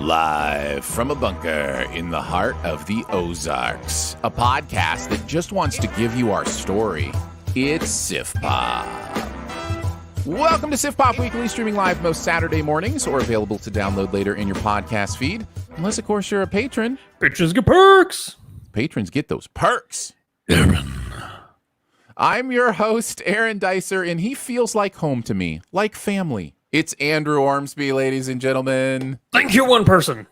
Live from a bunker in the heart of the Ozarks, a podcast that just wants to give you our story. It's Sif Pop. Welcome to Sif Pop Weekly, streaming live most Saturday mornings or available to download later in your podcast feed. Unless, of course, you're a patron. Patrons get perks. Patrons get those perks. Aaron. I'm your host, Aaron Dicer, and he feels like home to me, like family. It's Andrew Ormsby, ladies and gentlemen. Thank you, one person.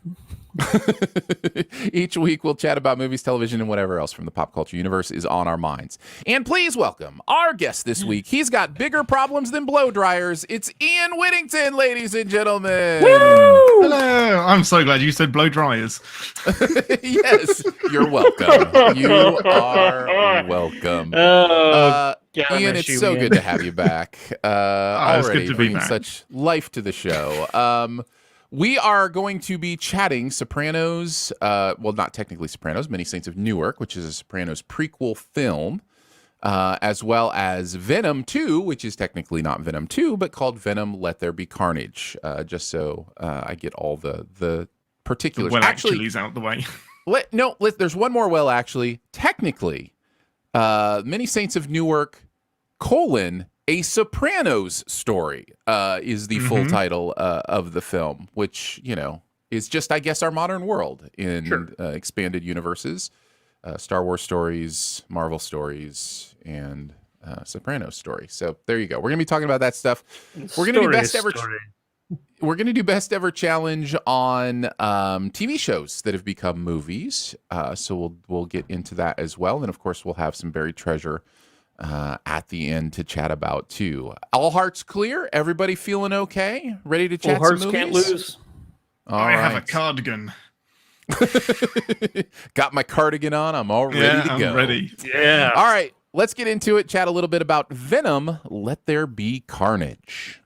Each week we'll chat about movies, television, and whatever else from the pop culture universe is on our minds. And please welcome our guest this week. He's got bigger problems than blow dryers. It's Ian Whittington, ladies and gentlemen. Woo! Hello. I'm so glad you said blow dryers. Yes, you're welcome. You are welcome. Ian, it's so good to have you back. Already bringing such life to the show. We are going to be chatting Sopranos, well, not technically Sopranos, Many Saints of Newark, which is a Sopranos prequel film, as well as Venom 2, which is technically not Venom 2, but called Venom Let There Be Carnage, just so I get all the particulars. Well, actually, he's out the way. There's one more well, actually. Technically, Many Saints of Newark, a Sopranos story is the full title of the film, which, you know, is just, I guess, our modern world in expanded universes, Star Wars stories, Marvel stories, and Sopranos stories. So there you go. We're going to be talking about that stuff. We're going to do best ever. We're going to do best ever challenge on TV shows that have become movies. So we'll get into that as well. And of course, we'll have some buried treasure at the end to chat about too. All hearts clear? Everybody feeling okay? Ready to chat some movies? All hearts can't lose. I have a cardigan. Got my cardigan on. I'm all ready to go. I'm ready. Yeah. All right. Let's get into it. Chat a little bit about Venom, Let There Be Carnage.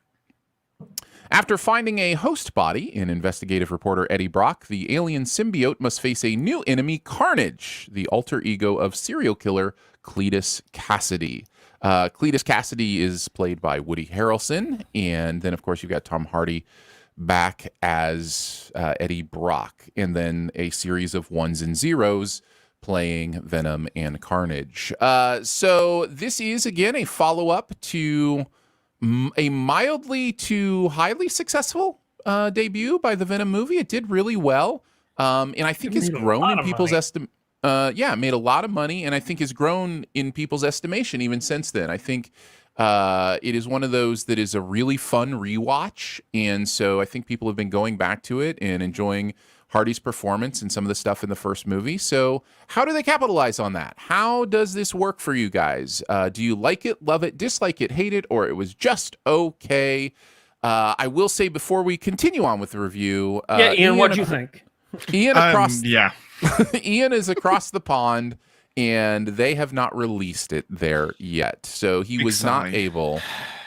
After finding a host body in investigative reporter Eddie Brock, the alien symbiote must face a new enemy, Carnage, the alter ego of serial killer Cletus Cassidy. Cletus Cassidy is played by Woody Harrelson, and then, of course, you've got Tom Hardy back as Eddie Brock, and then a series of ones and zeros playing Venom and Carnage. So this is, again, a follow-up to a mildly to highly successful debut by the Venom movie. It did really well, and I think it's grown in people's estimate. It made a lot of money, and I think has grown in people's estimation even since then. I think it is one of those that is a really fun rewatch, and so I think people have been going back to it and enjoying Hardy's performance and some of the stuff in the first movie. So how do they capitalize on that? How does this work for you guys? Do you like it, love it, dislike it, hate it, or it was just okay? I will say before we continue on with the review... Ian, what do you think? Ian Ian is across the pond, and they have not released it there yet. So he was not able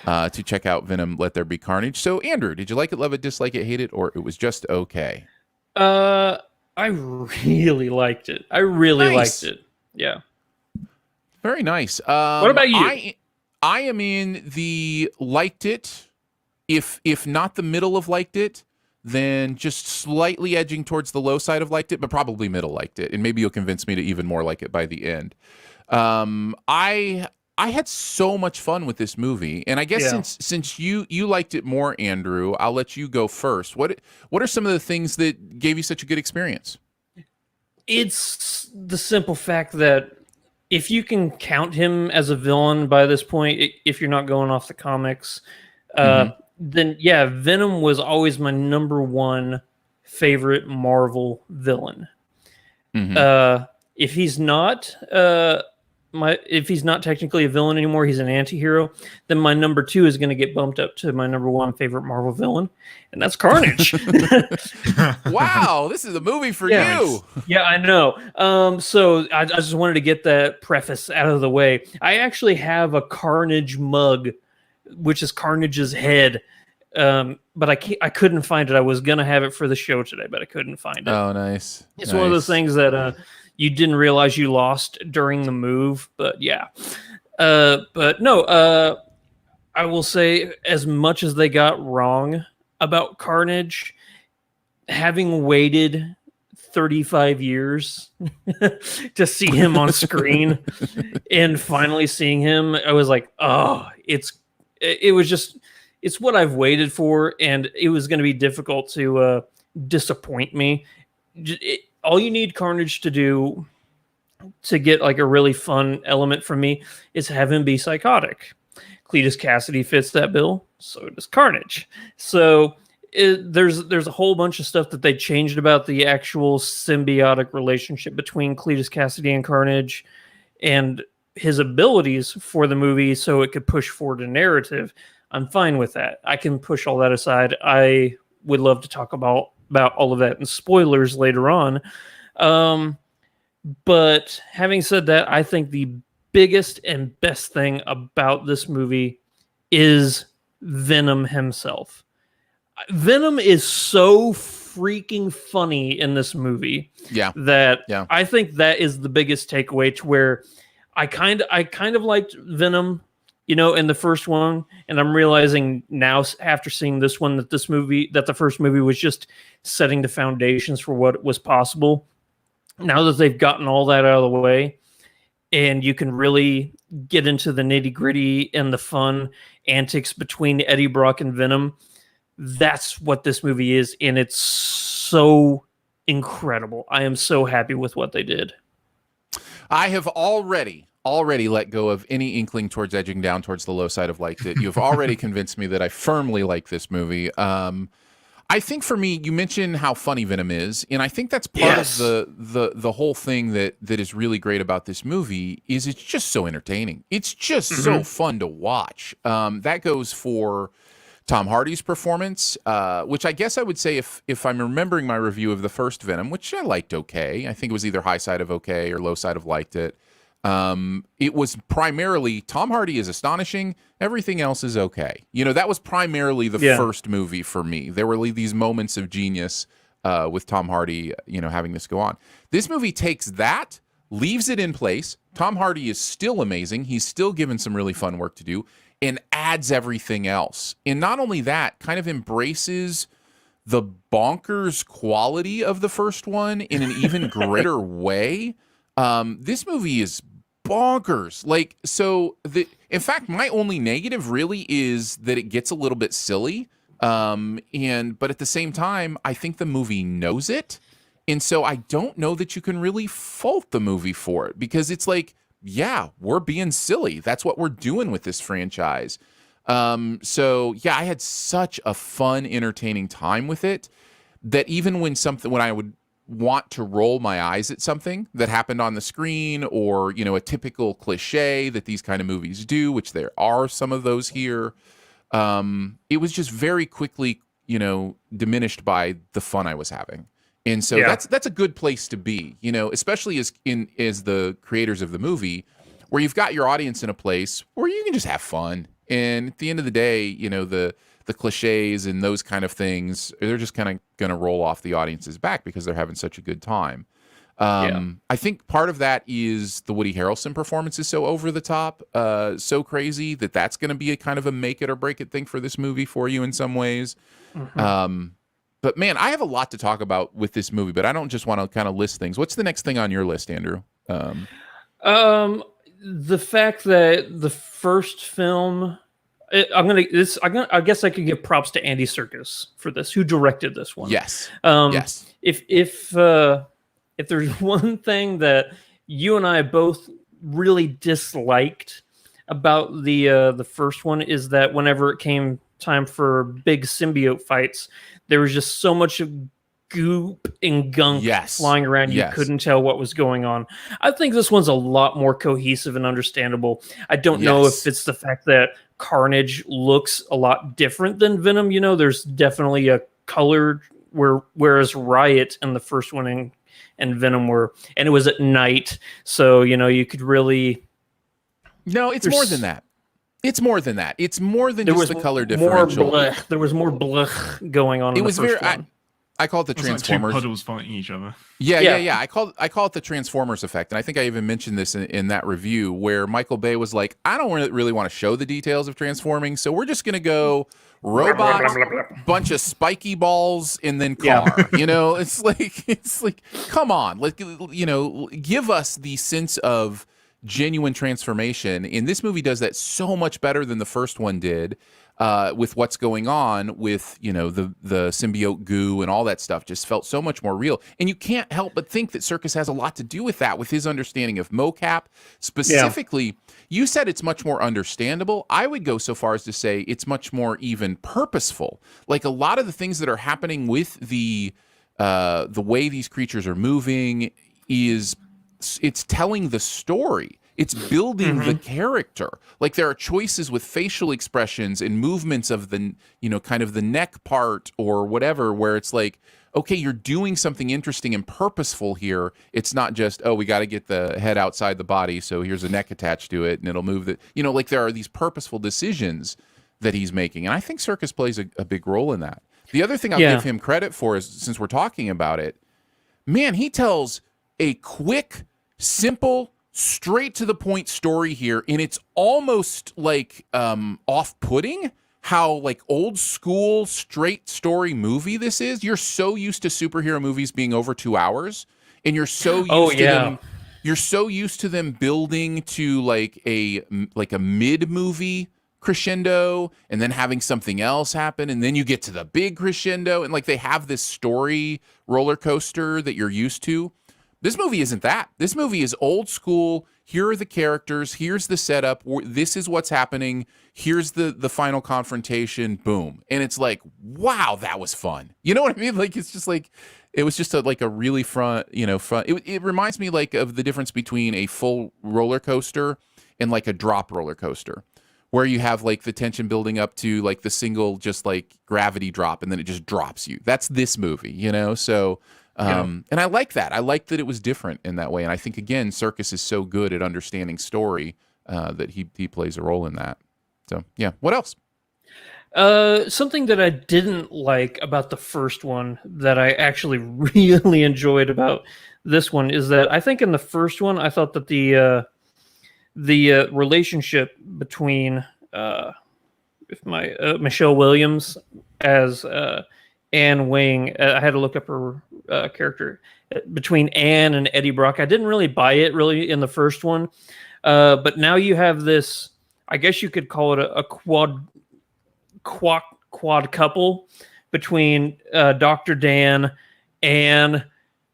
to check out Venom Let There Be Carnage. So, Andrew, did you like it, love it, dislike it, hate it, or it was just okay? I really liked it. I really liked it. Yeah. Very nice. What about you? I am in the liked it, if not the middle of liked it, then just slightly edging towards the low side of liked it, but probably middle liked it. And maybe you'll convince me to even more like it by the end. I had so much fun with this movie, and I guess since you liked it more, Andrew, I'll let you go first. What are some of the things that gave you such a good experience? It's the simple fact that if you can count him as a villain by this point, if you're not going off the comics, then yeah, Venom was always my number one favorite Marvel villain. If he's not technically a villain anymore, he's an anti-hero, then my number two is going to get bumped up to my number one favorite Marvel villain, and that's Carnage. Wow, this is a movie for you. Yeah, I know. So I just wanted to get that preface out of the way. I actually have a Carnage mug, which is Carnage's head, but I couldn't find it. I was going to have it for the show today, but I couldn't find it. Oh, nice. It's one of those things that you didn't realize you lost during the move, but yeah. But no, I will say, as much as they got wrong about Carnage, having waited 35 years to see him on screen and finally seeing him, I was like, oh, it's what I've waited for, and it was going to be difficult to disappoint me. All you need Carnage to do to get like a really fun element from me is have him be psychotic. Cletus Cassidy fits that bill, so does Carnage. So there's a whole bunch of stuff that they changed about the actual symbiotic relationship between Cletus Cassidy and Carnage and his abilities for the movie so it could push forward a narrative. I'm fine with that. I can push all that aside. I would love to talk about all of that in spoilers later on. But having said that, I think the biggest and best thing about this movie is Venom himself. Venom is so freaking funny in this movie. I think that is the biggest takeaway, to where I kind of liked Venom, in the first one, and I'm realizing now after seeing this one that the first movie was just setting the foundations for what was possible. Now that they've gotten all that out of the way, and you can really get into the nitty-gritty and the fun antics between Eddie Brock and Venom, that's what this movie is, and it's so incredible. I am so happy with what they did. I have already let go of any inkling towards edging down towards the low side of liked it. You've already convinced me that I firmly like this movie. I think for me, you mentioned how funny Venom is, and I think that's part of the whole thing that is really great about this movie is it's just so entertaining. It's just so fun to watch. That goes for Tom Hardy's performance, which I guess I would say if I'm remembering my review of the first Venom, which I liked okay. I think it was either high side of okay or low side of liked it. It was primarily Tom Hardy is astonishing. Everything else is okay. That was primarily the first movie for me. There were these moments of genius with Tom Hardy, having this go on. This movie takes that, leaves it in place. Tom Hardy is still amazing. He's still given some really fun work to do, and adds everything else. And not only that, kind of embraces the bonkers quality of the first one in an even greater way. This movie is bonkers. In fact, my only negative really is that it gets a little bit silly. But at the same time, I think the movie knows it. And so I don't know that you can really fault the movie for it, because it's like, yeah, we're being silly. That's what we're doing with this franchise. I had such a fun, entertaining time with it that even when I would want to roll my eyes at something that happened on the screen, or a typical cliche that these kind of movies do, which there are some of those here, it was just very quickly diminished by the fun I was having. And so that's a good place to be, especially as the creators of the movie, where you've got your audience in a place where you can just have fun. And at the end of the day, the cliches and those kind of things, they're just kind of going to roll off the audience's back because they're having such a good time. I think part of that is the Woody Harrelson performance is so over the top, so crazy that's going to be a kind of a make it or break it thing for this movie for you in some ways. But man, I have a lot to talk about with this movie, but I don't just want to kind of list things. What's the next thing on your list, Andrew? The fact that the first film, I guess I could give props to Andy Serkis for this, who directed this one. Yes. Yes. If there's one thing that you and I both really disliked about the first one, is that whenever it came time for big symbiote fights, there was just so much goop and gunk flying around. You couldn't tell what was going on. I think this one's a lot more cohesive and understandable. I don't know if it's the fact that Carnage looks a lot different than Venom. You know, there's definitely a color whereas Riot in the first one and Venom were, and it was at night, so you know you could really. No, it's more than that. It's more than that. It's more than just the color differential. There was more blech going on. It was very. I call it the Transformers. Like two puddles fighting each other. Yeah. I call it the Transformers effect, and I think I even mentioned this in that review where Michael Bay was like, "I don't really want to show the details of transforming, so we're just going to go robot, bunch of spiky balls, and then car." You know, it's like, come on, give us the sense of genuine transformation. And this movie does that so much better than the first one did. With what's going on with, the symbiote goo and all that stuff just felt so much more real. And you can't help but think that Serkis has a lot to do with that, with his understanding of mocap. Specifically, you said it's much more understandable. I would go so far as to say it's much more even purposeful. Like a lot of the things that are happening with the way these creatures are moving it's telling the story. It's building the character. Like there are choices with facial expressions and movements of the, kind of the neck part or whatever, where it's like, okay, you're doing something interesting and purposeful here. It's not just, we got to get the head outside the body, so here's a neck attached to it and it'll move the, like there are these purposeful decisions that he's making. And I think Serkis plays a big role in that. The other thing I'll give him credit for is, since we're talking about it, man, he tells a quick, simple, straight to the point story here, and it's almost like off-putting how like old school straight story movie this is. You're so used to superhero movies being over 2 hours, and you're so used to them. You're so used to them building to like a mid-movie crescendo and then having something else happen, and then you get to the big crescendo, and like they have this story roller coaster that you're used to. This movie isn't that. This movie is old school. Here are the characters. Here's the setup. This is what's happening. Here's the final confrontation. Boom. And it's like, wow, that was fun. You know what I mean? Like, it's just like, it was just a really fun. It reminds me like of the difference between a full roller coaster and like a drop roller coaster, where you have like the tension building up to like the single just like gravity drop, and then it just drops you. That's this movie, so... And I like that. I like that it was different in that way. And I think, again, Serkis is so good at understanding story that he plays a role in that. So, yeah. What else? Something that I didn't like about the first one that I actually really enjoyed about this one is that I think in the first one, I thought that the relationship between Michelle Williams as Anne Wing, I had to look up her character, between Anne and Eddie Brock. I didn't really buy it really in the first one, but now you have this, I guess you could call it a quad couple between Dr. Dan and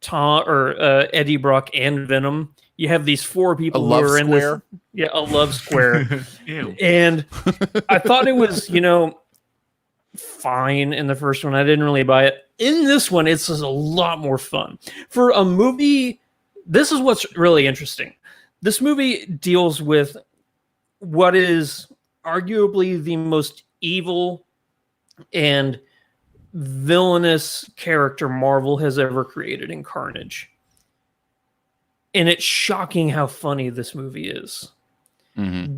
Tom, or Eddie Brock and Venom. You have these four people who are in this, a love square. And I thought it was, fine in the first one. I didn't really buy it. In this one, it's just a lot more fun. For a movie, this is what's really interesting. This movie deals with what is arguably the most evil and villainous character Marvel has ever created in Carnage. And it's shocking how funny this movie is.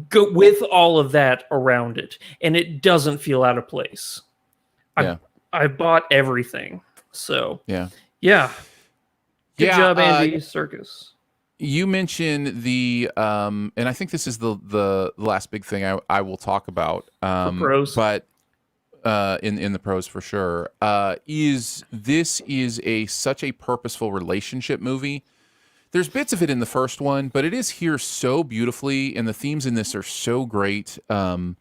Go with all of that around it, and it doesn't feel out of place. I bought everything. So good job, Andy Serkis. You mentioned the and I think this is the last big thing I will talk about. For pros. But in the pros for sure. This is such a purposeful relationship movie. There's bits of it in the first one, but it is here so beautifully, and the themes in this are so great. There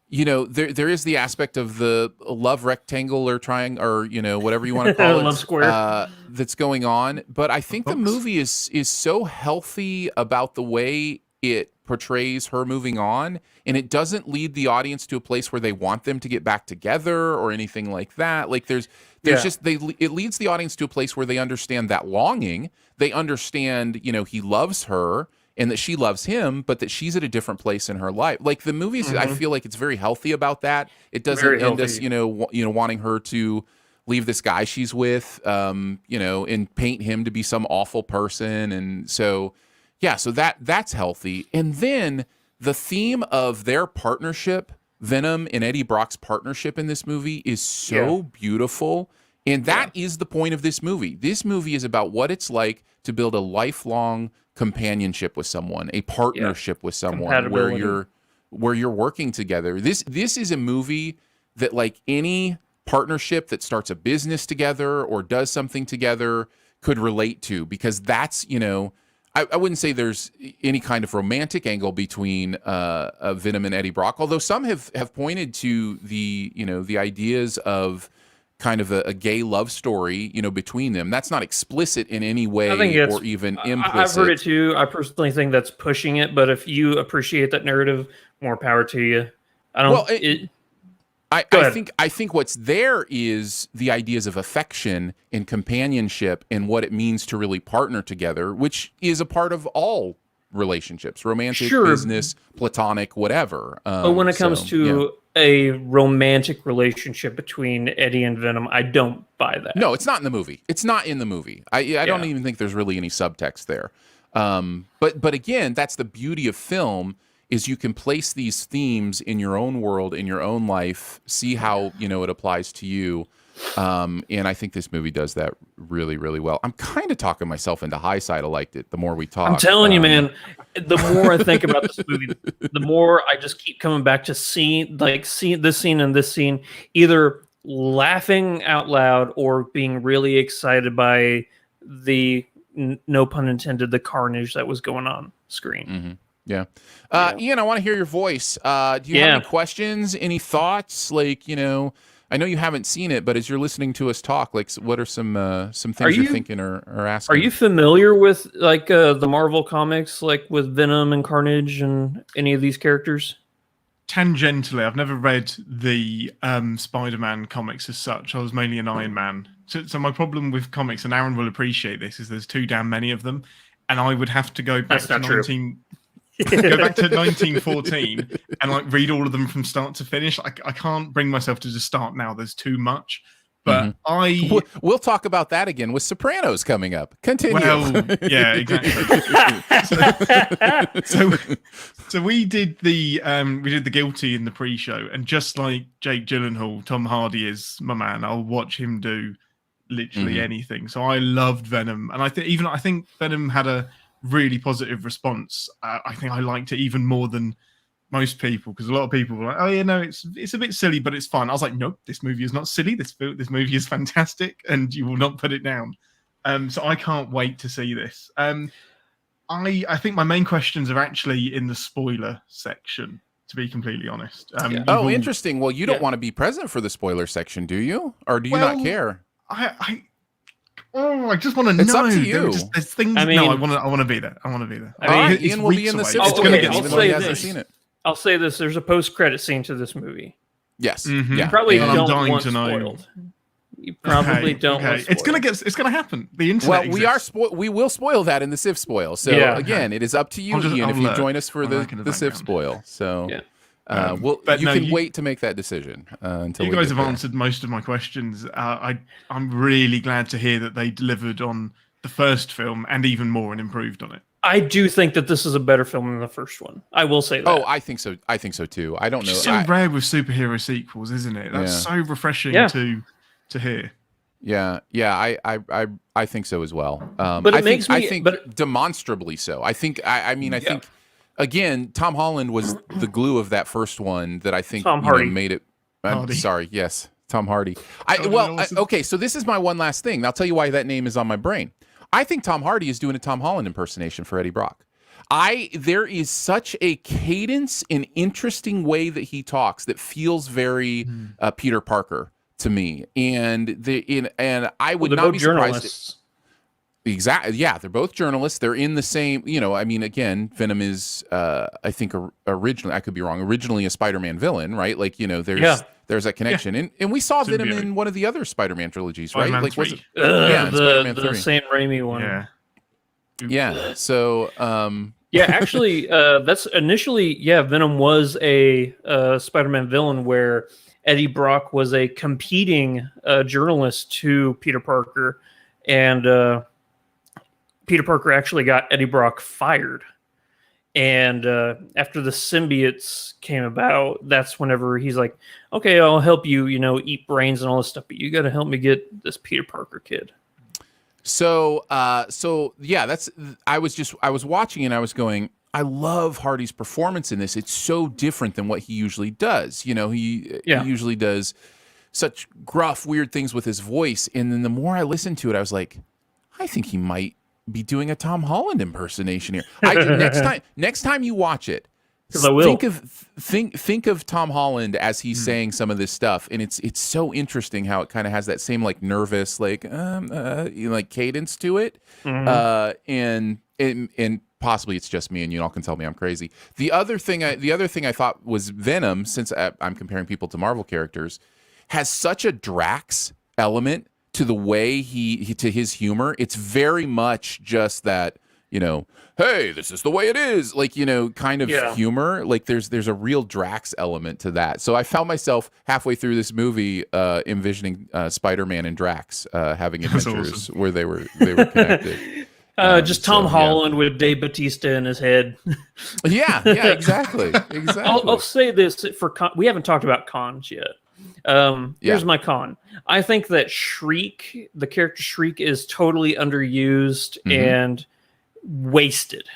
is the aspect of the love rectangle or triangle, or whatever you want to call it, love square, that's going on. But I think the movie is so healthy about the way it portrays her moving on, and it doesn't lead the audience to a place where they want them to get back together or anything like that. Like there's it leads the audience to a place where they understand that longing. They understand, he loves her and that she loves him, but that she's at a different place in her life. Like the movies, I feel like it's very healthy about that. It doesn't end us, wanting her to leave this guy she's with, and paint him to be some awful person. And so, so that's healthy. And then the theme of their partnership, Venom and Eddie Brock's partnership in this movie, is so beautiful. And that is the point of this movie. This movie is about what it's like to build a lifelong companionship with someone, a partnership with someone where you're working together. This is a movie that, like any partnership that starts a business together or does something together, could relate to, because that's, I wouldn't say there's any kind of romantic angle between Venom and Eddie Brock, although some have pointed to the ideas of kind of a gay love story, between them. That's not explicit in any way or even implicit. I've heard it too. I personally think that's pushing it, but if you appreciate that narrative, more power to you. I think what's there is the ideas of affection and companionship and what it means to really partner together, which is a part of all relationships, romantic, business, platonic, whatever. But when it comes to a romantic relationship between Eddie and Venom, I don't buy that. No, it's not in the movie. It's not in the movie. I don't even think there's really any subtext there. But again, that's the beauty of film, is you can place these themes in your own world, in your own life, see how, it applies to you. And I think this movie does that really, really well. I'm kind of talking myself into high side. I liked it the more we talk. I'm telling you, man, the more I think about this movie, the more I just keep coming back to seeing this scene and this scene, either laughing out loud or being really excited by the, no pun intended, the carnage that was going on screen. Mm-hmm. Yeah. Ian, I want to hear your voice. Do you have any questions, any thoughts? Like, I know you haven't seen it, but as you're listening to us talk, like, what are some things you're thinking or asking? Are you familiar with the Marvel comics, like with Venom and Carnage and any of these characters? Tangentially, I've never read the Spider-Man comics as such. I was mainly an Iron Man. So my problem with comics, and Aaron will appreciate this, is there's too damn many of them, and I would have to go back to 1914 and read all of them from start to finish. I can't bring myself to just start now. There's too much. But we'll talk about that again with Sopranos coming up. Continue. Well, yeah, exactly. so we did the Guilty in the pre-show, and just like Jake Gyllenhaal, Tom Hardy is my man. I'll watch him do literally anything. So I loved Venom, and I think Venom had a really positive response. I think I liked it even more than most people, because a lot of people were like, "Oh yeah, no, it's a bit silly, but it's fun." I was like, "Nope, this movie is not silly. This movie is fantastic, and you will not put it down." So I can't wait to see this. I think my main questions are actually in the spoiler section, to be completely honest. Interesting. Well, you don't want to be present for the spoiler section, do you? Or do you not care? I just want to know. It's up to you. There's things. I want to be there. I want to be there. Ian will be in the sixth spoiler, even though he hasn't seen it. I'll say this: there's a post-credit scene to this movie. Yes. Mm-hmm. You probably don't dying want to know. spoiled. You probably don't want spoiled. It's gonna happen. The internet exists. We will spoil that in the Civ spoil. So again, it is up to you, Ian, if you join us for the Civ spoil. So you can wait to make that decision until you guys have answered most of my questions. I'm really glad to hear that they delivered on the first film and even more and improved on it. I do think that this is a better film than the first one. I will say that. Oh, I think so. I think so too. I don't know. It's so rare with superhero sequels, isn't it? That's so refreshing to hear. Yeah. I think so as well. But I think demonstrably so. I think again, Tom Holland was the glue of that first one that I think Tom Hardy made it. I'm Hardy. sorry. Yes, Tom Hardy. Awesome. Okay, so this is my one last thing. I'll tell you why that name is on my brain. I think Tom Hardy is doing a Tom Holland impersonation for Eddie Brock. There is such a cadence and interesting way that he talks that feels very Peter Parker to me, and I would not be surprised. Journalists. Exactly. Yeah, they're both journalists. They're in the same. I mean, again, Venom is, I think, originally. I could be wrong. Originally, a Spider-Man villain, right? Like, there's that connection, and we saw Venom in one of the other Spider-Man trilogies, right? Spider-Man Like, 3. was it? Yeah, Spider-Man the 3. Sam Raimi one. Yeah. Yeah. So, Yeah, actually, that's initially, Venom was a Spider-Man villain where Eddie Brock was a competing journalist to Peter Parker, and Peter Parker actually got Eddie Brock fired. And after the symbiotes came about, that's whenever he's like, okay, I'll help you, eat brains and all this stuff, but you got to help me get this Peter Parker kid. So yeah, I was watching and I was going, I love Hardy's performance in this. It's so different than what he usually does. He usually does such gruff, weird things with his voice. And then the more I listened to it, I was like, I think he might be doing a Tom Holland impersonation here. Next time you watch it, I will. think of Tom Holland as he's saying some of this stuff, and it's so interesting how it kind of has that same like nervous like cadence to it, and possibly it's just me, and you all can tell me I'm crazy. The other thing I thought was Venom, since I'm comparing people to Marvel characters, has such a Drax element to the way he to his humor. It's very much just that, hey, this is the way it is, like, kind of humor. Like there's a real Drax element to that. So I found myself halfway through this movie envisioning Spider-Man and Drax having adventures where they were connected. Just Tom Holland with Dave Bautista in his head. yeah, exactly. I'll say this we haven't talked about cons yet. Here's my con. I think that Shriek, the character Shriek, is totally underused and wasted.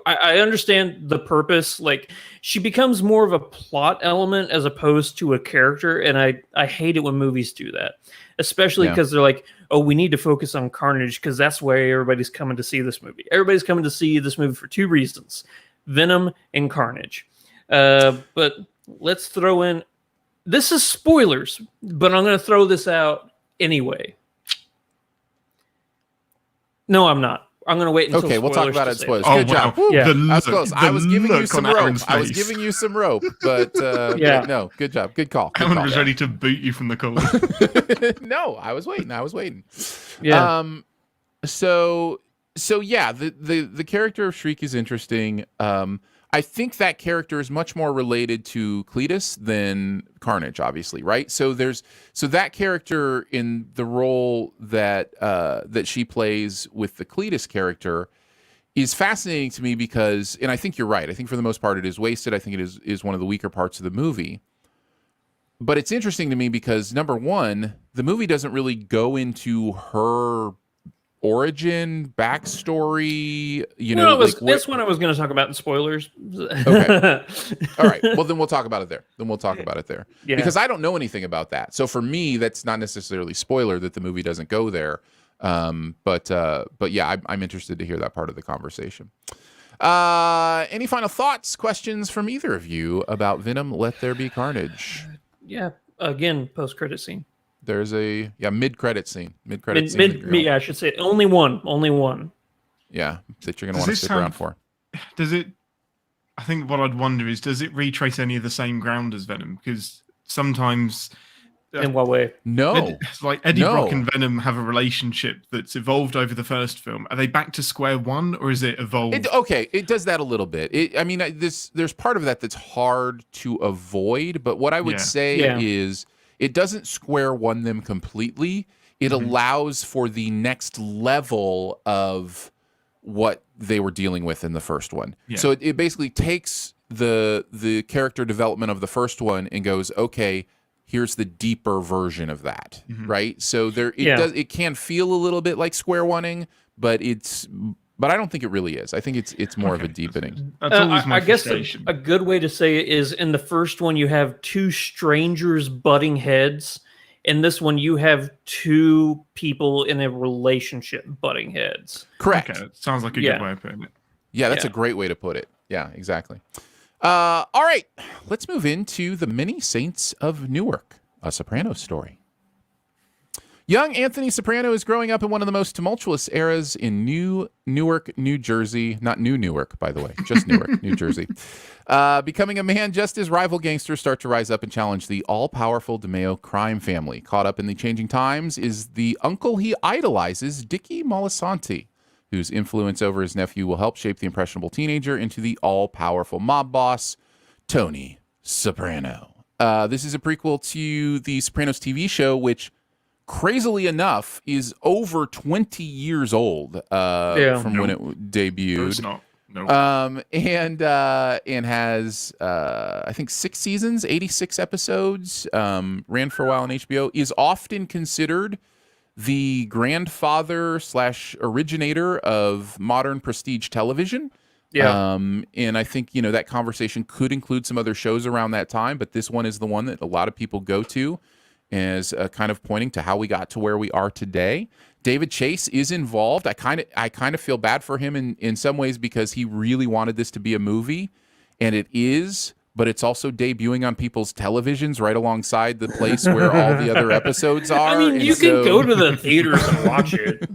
I understand the purpose. Like, she becomes more of a plot element as opposed to a character, and I hate it when movies do that, especially because they're like, oh, we need to focus on Carnage because that's why everybody's coming to see this movie. Everybody's coming to see this movie for two reasons: Venom and Carnage. But let's throw in. This is spoilers, but I'm going to throw this out anyway. No, I'm not. I'm going to wait until we'll talk about it. Spoilers. Oh, good job. Wow. Yeah, I was close. I was giving you some rope. But no, good job. Good call. Aaron was ready to boot you from the call. No, I was waiting. Yeah. So yeah, the character of Shriek is interesting. I think that character is much more related to Cletus than Carnage, obviously, right? So that character in the role that she plays with the Cletus character is fascinating to me because, and I think you're right. I think for the most part it is wasted. I think it is one of the weaker parts of the movie. But it's interesting to me because, number one, the movie doesn't really go into her origin, backstory, that's what I was going to talk about in spoilers. Okay. All right. Well, then we'll talk about it there. Yeah. Because I don't know anything about that. So for me, that's not necessarily spoiler that the movie doesn't go there. But yeah, I'm interested to hear that part of the conversation. Any final thoughts, questions from either of you about Venom, Let There Be Carnage? Yeah. Again, post-credit scene. There's a mid-credit scene. I should say only one. Yeah, that you're going to want to stick around for. Does it? I think what I'd wonder is, does it retrace any of the same ground as Venom? Because sometimes, in what way? No, like Eddie Brock and Venom have a relationship that's evolved over the first film. Are they back to square one, or is it evolved? It does that a little bit. There's part of that that's hard to avoid. But what I would say is, it doesn't square one them completely. It allows for the next level of what they were dealing with in the first one. Yeah. So it basically takes the character development of the first one and goes, okay, here's the deeper version of that, right? So it can feel a little bit like square one-ing, but it's but I don't think it really is. I think it's more of a deepening. That's always my I guess frustration. a good way to say it is in the first one you have two strangers butting heads. In this one you have two people in a relationship butting heads. Correct. Okay, that sounds like a good way of putting it. Yeah, that's Yeah. a great way to put it. Yeah, exactly. All right, let's move into The Many Saints of Newark, a Soprano story. Young Anthony Soprano is growing up in one of the most tumultuous eras in Newark, New Jersey. Not New Newark, by the way, just Newark, New Jersey. Becoming a man just as rival gangsters start to rise up and challenge the all-powerful DeMeo crime family. Caught up in the changing times is the uncle he idolizes, Dickie Moltisanti, whose influence over his nephew will help shape the impressionable teenager into the all-powerful mob boss, Tony Soprano. This is a prequel to the Sopranos TV show, which, crazily enough, is over 20 years old from when it debuted. No, it's not. No. And has I think 6 seasons, 86 episodes. Ran for a while on HBO. Is often considered the grandfather / originator of modern prestige television. Yeah. And I think, that conversation could include some other shows around that time, but this one is the one that a lot of people go to as kind of pointing to how we got to where we are today. David Chase is involved. I kind of feel bad for him in some ways because he really wanted this to be a movie, and it is, but it's also debuting on people's televisions right alongside the place where all the other episodes are. I mean, you can go to the theaters and watch it.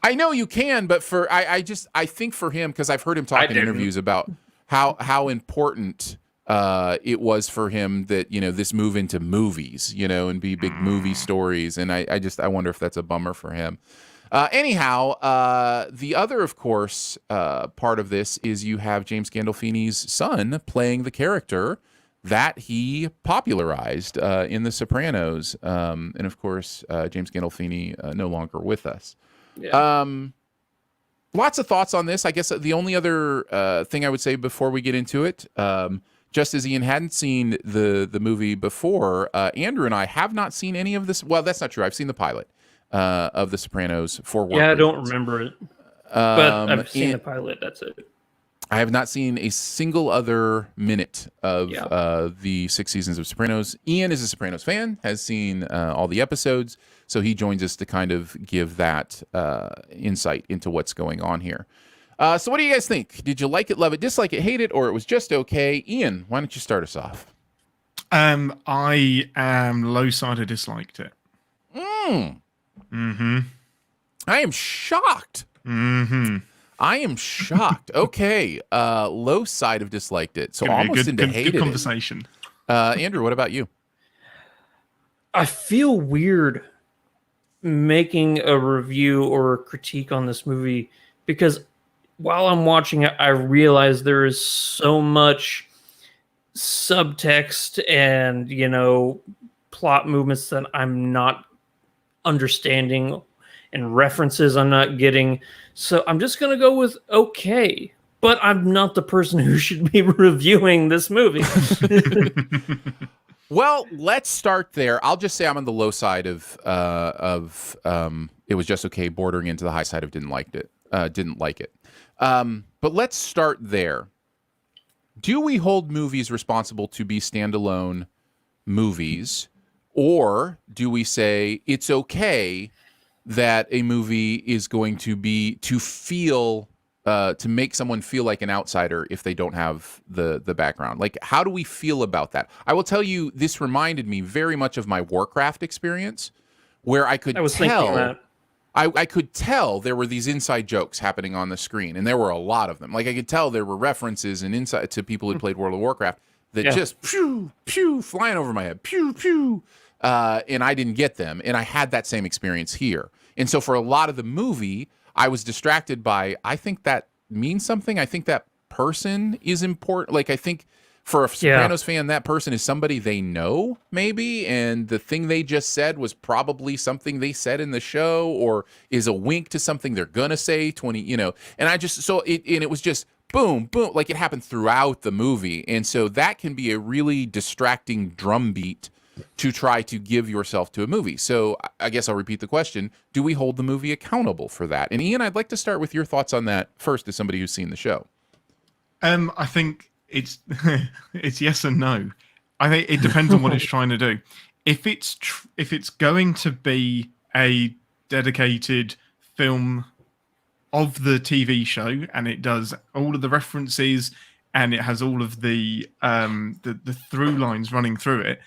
I know you can, but I think for him, because I've heard him talk in interviews about how important it was for him that, this move into movies, and be big movie stories. And I wonder if that's a bummer for him. Anyhow, the other, of course, part of this is you have James Gandolfini's son playing the character that he popularized in The Sopranos. And of course, James Gandolfini no longer with us. Yeah. Lots of thoughts on this. I guess the only other thing I would say before we get into it, just as Ian hadn't seen the movie before, Andrew and I have not seen any of this. Well, that's not true. I've seen the pilot of The Sopranos for work. Yeah, I don't remember it, but I've seen the pilot. That's it. I have not seen a single other minute of the 6 seasons of Sopranos. Ian is a Sopranos fan, has seen all the episodes, so he joins us to kind of give that insight into what's going on here. So what do you guys think? Did you like it, love it, dislike it, hate it, or it was just okay? Ian, why don't you start us off? I am low side. I disliked it. I am shocked. I am shocked. Okay. Low side of disliked it. So almost into hated good conversation. it. Andrew, what about you? I feel weird making a review or a critique on this movie because while I'm watching it, I realize there is so much subtext and, plot movements that I'm not understanding and references I'm not getting. So I'm just going to go with okay, but I'm not the person who should be reviewing this movie. Well, let's start there. I'll just say I'm on the low side of it was just okay, bordering into the high side of didn't like it. But let's start there. Do we hold movies responsible to be standalone movies, or do we say it's okay that a movie is going to be to make someone feel like an outsider if they don't have the background? Like, how do we feel about that? I will tell you, this reminded me very much of my Warcraft experience, where I could tell there were these inside jokes happening on the screen, and there were a lot of them. Like, I could tell there were references and insight to people who played World of Warcraft that just pew pew flying over my head, pew pew, and I didn't get them, and I had that same experience here. And so for a lot of the movie, I was distracted by, I think that means something. I think that person is important. Like, I think for a Sopranos fan, that person is somebody they know, maybe, and the thing they just said was probably something they said in the show, or is a wink to something they're gonna say 20, and I just, so it was just boom, boom, like it happened throughout the movie. And so that can be a really distracting drumbeat to try to give yourself to a movie. So I guess I'll repeat the question. Do we hold the movie accountable for that? And Ian, I'd like to start with your thoughts on that first as somebody who's seen the show. I think it's it's yes and no. I think it depends on what it's trying to do. If it's going to be a dedicated film of the TV show, and it does all of the references, and it has all of the through lines running through it,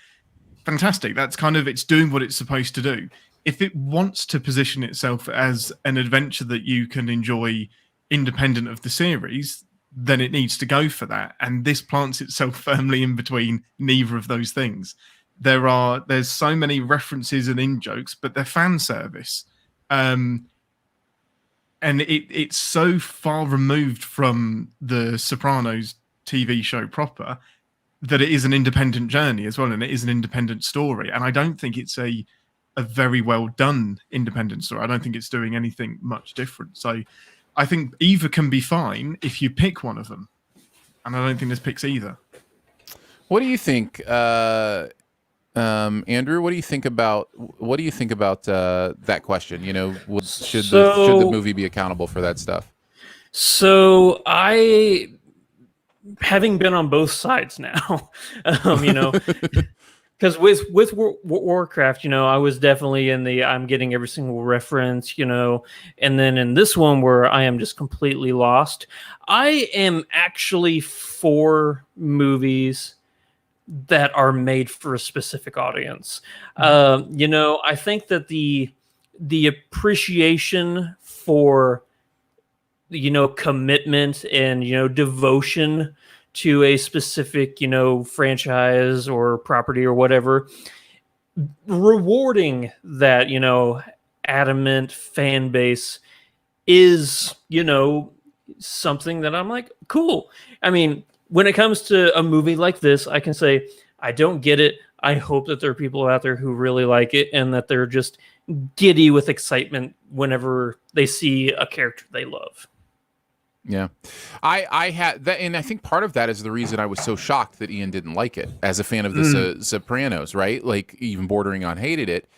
fantastic. That's kind of, it's doing what it's supposed to do. If it wants to position itself as an adventure that you can enjoy independent of the series, then it needs to go for that. And this plants itself firmly in between neither of those things. There's so many references and in-jokes, but they're fan service. And it's so far removed from the Sopranos TV show proper that it is an independent journey as well, and it is an independent story. And I don't think it's a very well done independent story. I don't think it's doing anything much different. So I think either can be fine if you pick one of them. And I don't think this picks either. What do you think, Andrew? What do you think about that question? You know, should the movie be accountable for that stuff? So having been on both sides now, you know, because with Warcraft, you know, I was definitely in the I'm getting every single reference, you know, and then in this one where I am just completely lost, I am actually for movies that are made for a specific audience. You know, I think that the appreciation for, you know, commitment and, you know, devotion to a specific, you know, franchise or property or whatever, rewarding that, you know, adamant fan base is, you know, something that I'm like, cool. I mean, when it comes to a movie like this, I can say, I don't get it. I hope that there are people out there who really like it and that they're just giddy with excitement whenever they see a character they love. Yeah, I had that, and I think part of that is the reason I was so shocked that Ian didn't like it as a fan of the Sopranos, right? Like even bordering on hated it,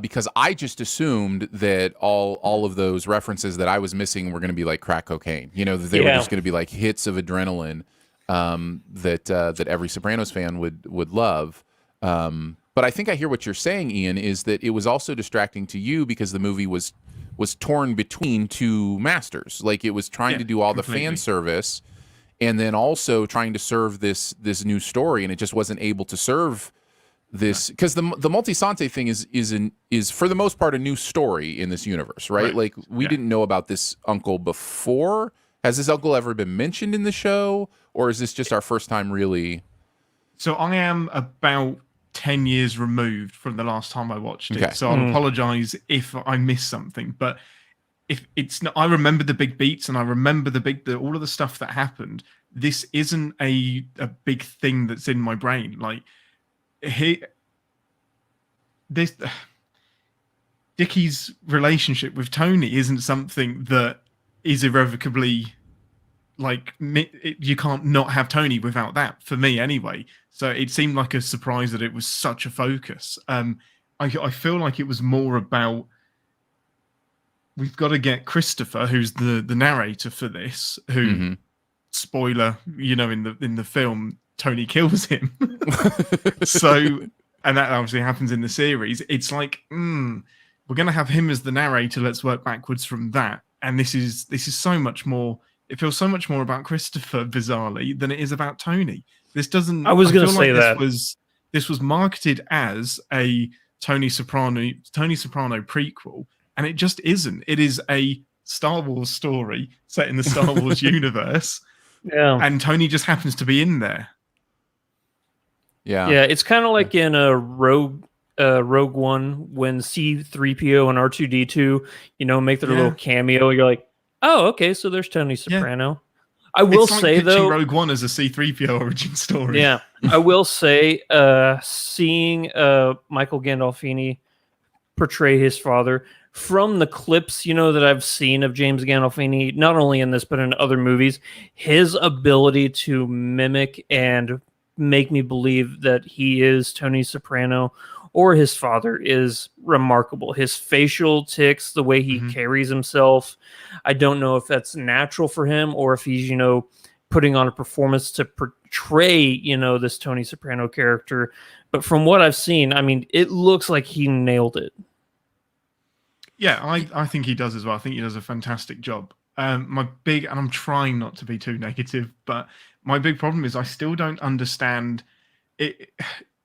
because I just assumed that all of those references that I was missing were going to be like crack cocaine, you know, that they were just going to be like hits of adrenaline that every Sopranos fan would love. But I think I hear what you're saying, Ian, is that it was also distracting to you because the movie was torn between two masters. Like it was trying to do all the fan service and then also trying to serve this new story, and it just wasn't able to serve this because the Multisante thing is for the most part a new story in this universe, right? Like we didn't know about this uncle before. Has this uncle ever been mentioned in the show, or is this just our first time really? So I am about 10 years removed from the last time I watched it. So I'll apologize if I missed something, but if it's not, I remember the big beats and I remember all of the stuff that happened. This isn't a big thing that's in my brain. Like Dickie's relationship with Tony isn't something that is irrevocably like you can't not have Tony without that, for me anyway. So it seemed like a surprise that it was such a focus. I feel like it was more about we've got to get Christopher, who's the narrator for this, who spoiler, you know, in the film Tony kills him. So, and that obviously happens in the series. It's like we're gonna have him as the narrator. Let's work backwards from that. And this is so much more. It feels so much more about Christopher, bizarrely, than it is about Tony. This doesn't. I was going to say that this was marketed as a Tony Soprano prequel, and it just isn't. It is a Star Wars story set in the Star Wars universe. Yeah, and Tony just happens to be in there. Yeah, it's kind of like in a Rogue One when C-3PO and R2-D2, you know, make their little cameo. You're like, oh, okay, so there's Tony Soprano. I will say though, Rogue One as a C-3PO origin story. Yeah, I will say, seeing Michael Gandolfini portray his father from the clips, you know, that I've seen of James Gandolfini, not only in this but in other movies, his ability to mimic and make me believe that he is Tony Soprano or his father is remarkable. His facial tics, the way he carries himself, I don't know if that's natural for him or if he's, putting on a performance to portray, this Tony Soprano character. But from what I've seen, I mean, it looks like he nailed it. Yeah, I think he does as well. I think he does a fantastic job. And I'm trying not to be too negative, but my big problem is I still don't understand it,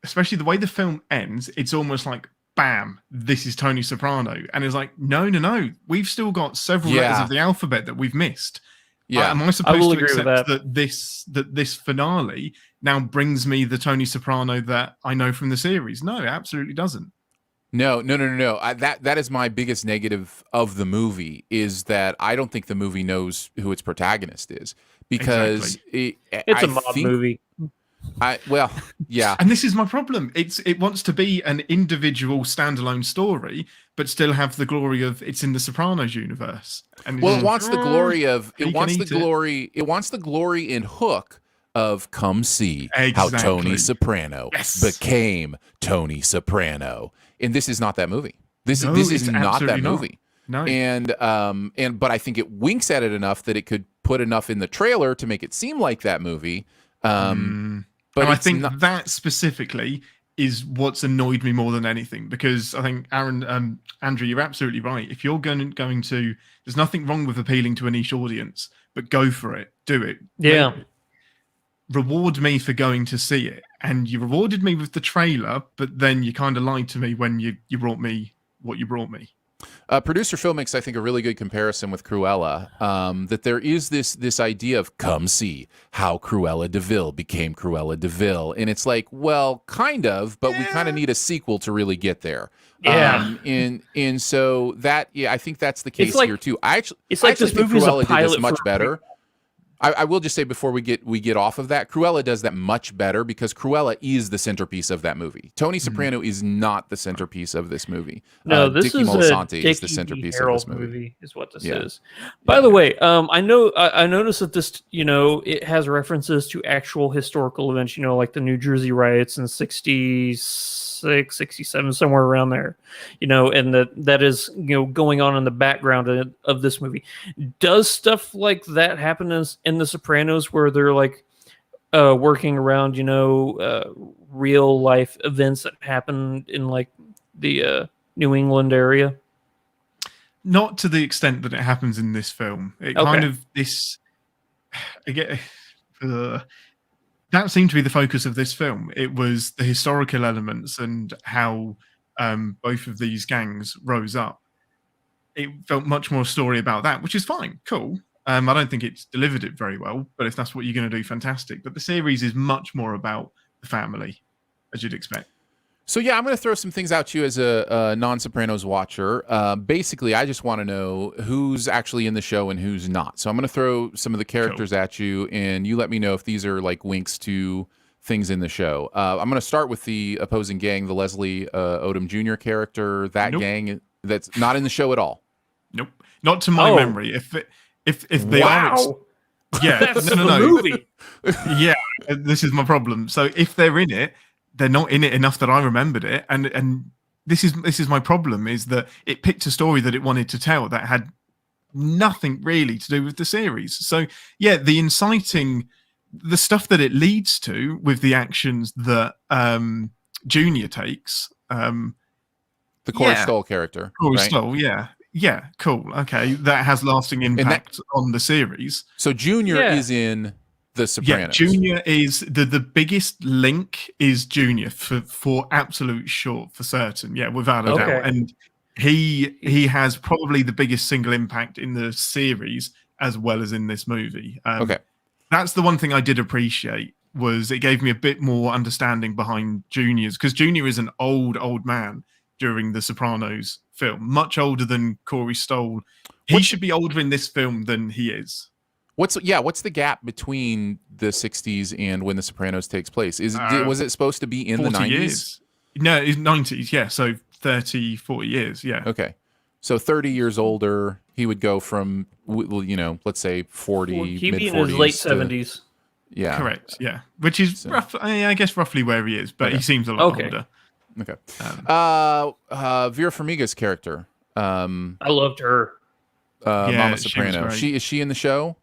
especially the way the film ends. It's almost like, bam, this is Tony Soprano. And it's like, no. We've still got several letters of the alphabet that we've missed. Yeah. Am I supposed to accept that this finale now brings me the Tony Soprano that I know from the series? No, it absolutely doesn't. No. That is my biggest negative of the movie, is that I don't think the movie knows who its protagonist is, because it's a mob movie. Yeah. And this is my problem. It wants to be an individual standalone story, but still have the glory of it's in the Sopranos universe. And it wants the glory and hook of come see how Tony Soprano became Tony Soprano. And this is not that movie. This is not that movie. No. But I think it winks at it enough that it could put enough in the trailer to make it seem like that movie. But I think that specifically is what's annoyed me more than anything, because I think Andrew, you're absolutely right. If you're going to, there's nothing wrong with appealing to a niche audience, but go for it, do it. Yeah. Reward me for going to see it, and you rewarded me with the trailer, but then you kind of lied to me when you brought me what you brought me. Producer Phil makes, I think, a really good comparison with Cruella, that there is this idea of come see how Cruella de Vil became Cruella de Vil. And it's like, well, kind of, but we kind of need a sequel to really get there. Yeah. And so that, I think that's the case here too. I actually this think movie's Cruella a pilot did this much better. I will just say before we get off of that, Cruella does that much better because Cruella is the centerpiece of that movie. Tony Soprano is not the centerpiece of this movie. No, this Dickie is Moltisanti a is the centerpiece of this movie. Is what this is. By the way, I noticed that this, it has references to actual historical events, like the New Jersey riots in 66, 67, somewhere around there, and that is, going on in the background of this movie. Does stuff like that happen in The Sopranos, where they're like working around, real life events that happen in like the New England area? Not to the extent that it happens in this film. Kind of this again. That seemed to be the focus of this film. It was the historical elements and how both of these gangs rose up. It felt much more a story about that, which is fine, cool. I don't think it's delivered it very well, but if that's what you're going to do, fantastic. But the series is much more about the family, as you'd expect. So yeah, I'm going to throw some things out to you as a non-Sopranos watcher. Basically, I just want to know who's actually in the show and who's not. So I'm going to throw some of the characters at you, and you let me know if these are like winks to things in the show. I'm going to start with the opposing gang, the Leslie Odom Jr. character. That gang that's not in the show at all. Nope, not to my memory. If they are, yeah, that's no. the movie. Yeah, this is my problem. So if they're in it, they're not in it enough that I remembered it, and this is my problem, is that it picked a story that it wanted to tell that had nothing really to do with the series. So yeah, the stuff that it leads to with the actions that Junior takes, the Corey Stoll character, Corey Stoll, yeah, cool, okay, that has lasting impact on the series. So Junior is in The Sopranos. Yeah, Junior is the biggest link is Junior for absolute sure, for certain. Yeah, without a doubt. And he has probably the biggest single impact in the series as well as in this movie. That's the one thing I did appreciate, was it gave me a bit more understanding behind Junior's, because Junior is an old man during the Sopranos film, much older than Corey Stoll. He should be older in this film than he is. What's the gap between the 60s and when The Sopranos takes place? Was it supposed to be in the 90s? Years. No, it's 90s, yeah. So 30, 40 years, yeah. Okay. So 30 years older, he would go from, let's say 40, He'd be in mid-40s. his late 70s. Yeah. Correct. Yeah. Which is So- I guess roughly where he is, but Okay. he seems a lot Okay. older. Okay. Um, Vera Farmiga's character, I loved her. Yeah, Mama she was Soprano. great. Is she in the show?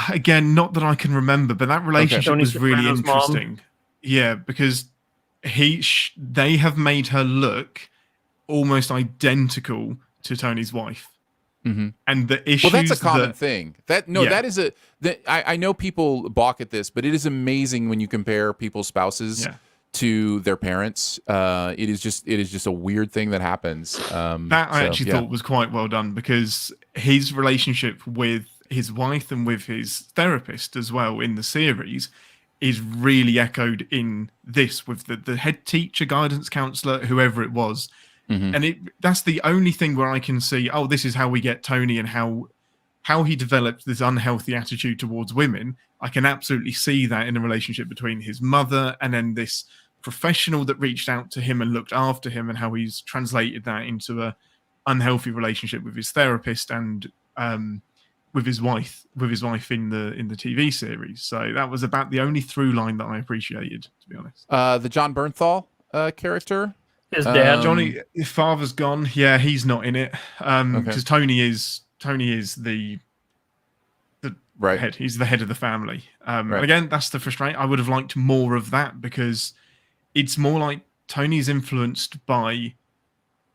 Again, not that I can remember, but that relationship Tony was really Soprano's mom. interesting. Yeah, because they have made her look almost identical to Tony's wife. Mm-hmm. And the issues. Well, that's a common thing. That Yeah. I know people balk at this, but it is amazing when you compare people's spouses Yeah. to their parents. It is just a weird thing that happens. That I actually thought was quite well done, because his relationship with his wife and with his therapist as well in the series is really echoed in this with the head teacher, guidance counselor, whoever it was. Mhm. And that's the only thing where I can see, oh, this is how we get Tony and how he developed this unhealthy attitude towards women. I can absolutely see that in a relationship between his mother and then this professional that reached out to him and looked after him, and how he's translated that into a unhealthy relationship with his therapist and with his wife in the TV series. So that was about the only through line that I appreciated, to be honest. The John Bernthal character. His dad. Johnny, his father's gone. Yeah, he's not in it. Because Tony is the Right. head. He's the head of the family. Right. And again, that's the frustrating. I would have liked more of that, because it's more like Tony's influenced by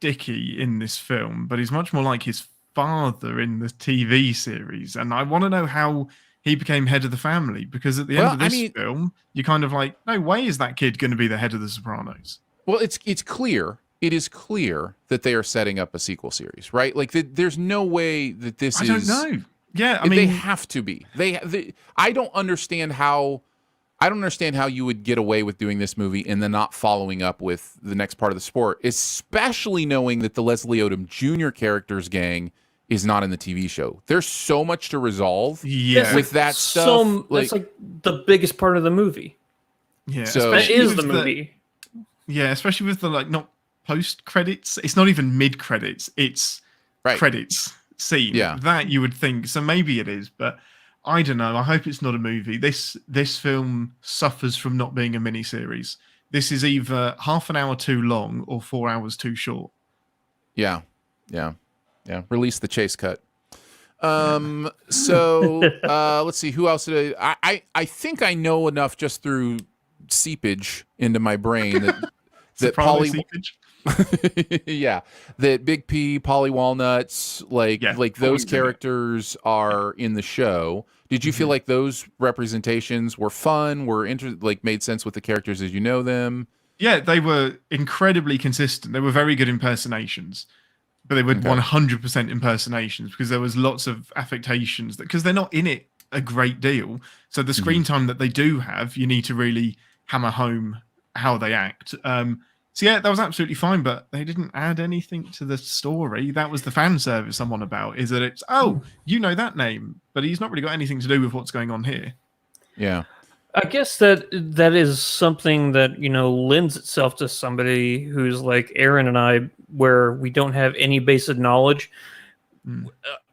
Dickie in this film, but he's much more like his father in the TV series. And I want to know how he became head of the family, because at the end of this film, you're kind of like, no way is that kid going to be the head of the Sopranos. Well, it's clear. It is clear that they are setting up a sequel series, right? Like there's no way that this is. I don't know. Yeah, I mean, they have to be. I don't understand how. I don't understand how you would get away with doing this movie and then not following up with the next part of the sport, especially knowing that the Leslie Odom Jr. character's gang is not in the TV show. There's so much to resolve with that stuff. That's like the biggest part of the movie. Yeah, So- That is the movie. Yeah, especially with the not post credits. It's not even mid credits. It's credits scene. Yeah. That you would think. So maybe it is, but I don't know. I hope it's not a movie. This film suffers from not being a miniseries. This is either half an hour too long or 4 hours too short. Yeah. Release the chase cut. So let's see, who else did I think I know enough just through seepage into my brain that Soprano seepage? yeah, that Big P, Polly Walnuts, like those characters are in the show. Did you feel like those representations were fun, made sense with the characters as you know them? Yeah, they were incredibly consistent. They were very good impersonations, but they were 100% impersonations, because there was lots of affectations because they're not in it a great deal. So the screen time that they do have, you need to really hammer home how they act. So yeah, that was absolutely fine, but they didn't add anything to the story. That was the fan service I'm on about, is that it's, you know that name, but he's not really got anything to do with what's going on here. Yeah. I guess that is something that, lends itself to somebody who's like Aaron and I, where we don't have any basic knowledge.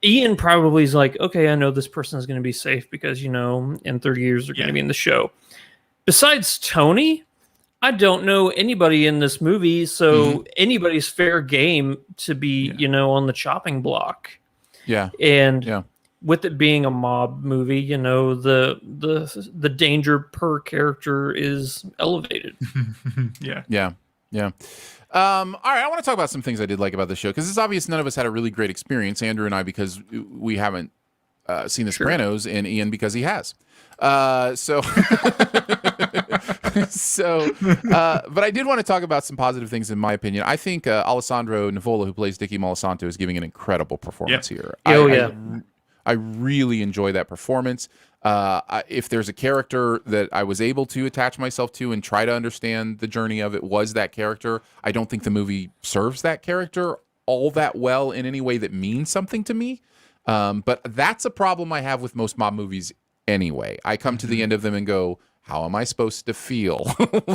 Ian probably is like, okay, I know this person is going to be safe because, in 30 years they're going to be in the show. Besides Tony, I don't know anybody in this movie, so anybody's fair game to be, on the chopping block. Yeah. And with it being a mob movie, the danger per character is elevated. Yeah. All right, I want to talk about some things I did like about the show, because it's obvious none of us had a really great experience, Andrew and I, because we haven't seen The Sopranos, and Ian because he has. But I did want to talk about some positive things in my opinion. I think Alessandro Nivola, who plays Dickie Molasanto, is giving an incredible performance here. I really enjoy that performance. If there's a character that I was able to attach myself to and try to understand the journey of, it was that character. I don't think the movie serves that character all that well in any way that means something to me. But that's a problem I have with most mob movies anyway. I come to the end of them and go, how am I supposed to feel?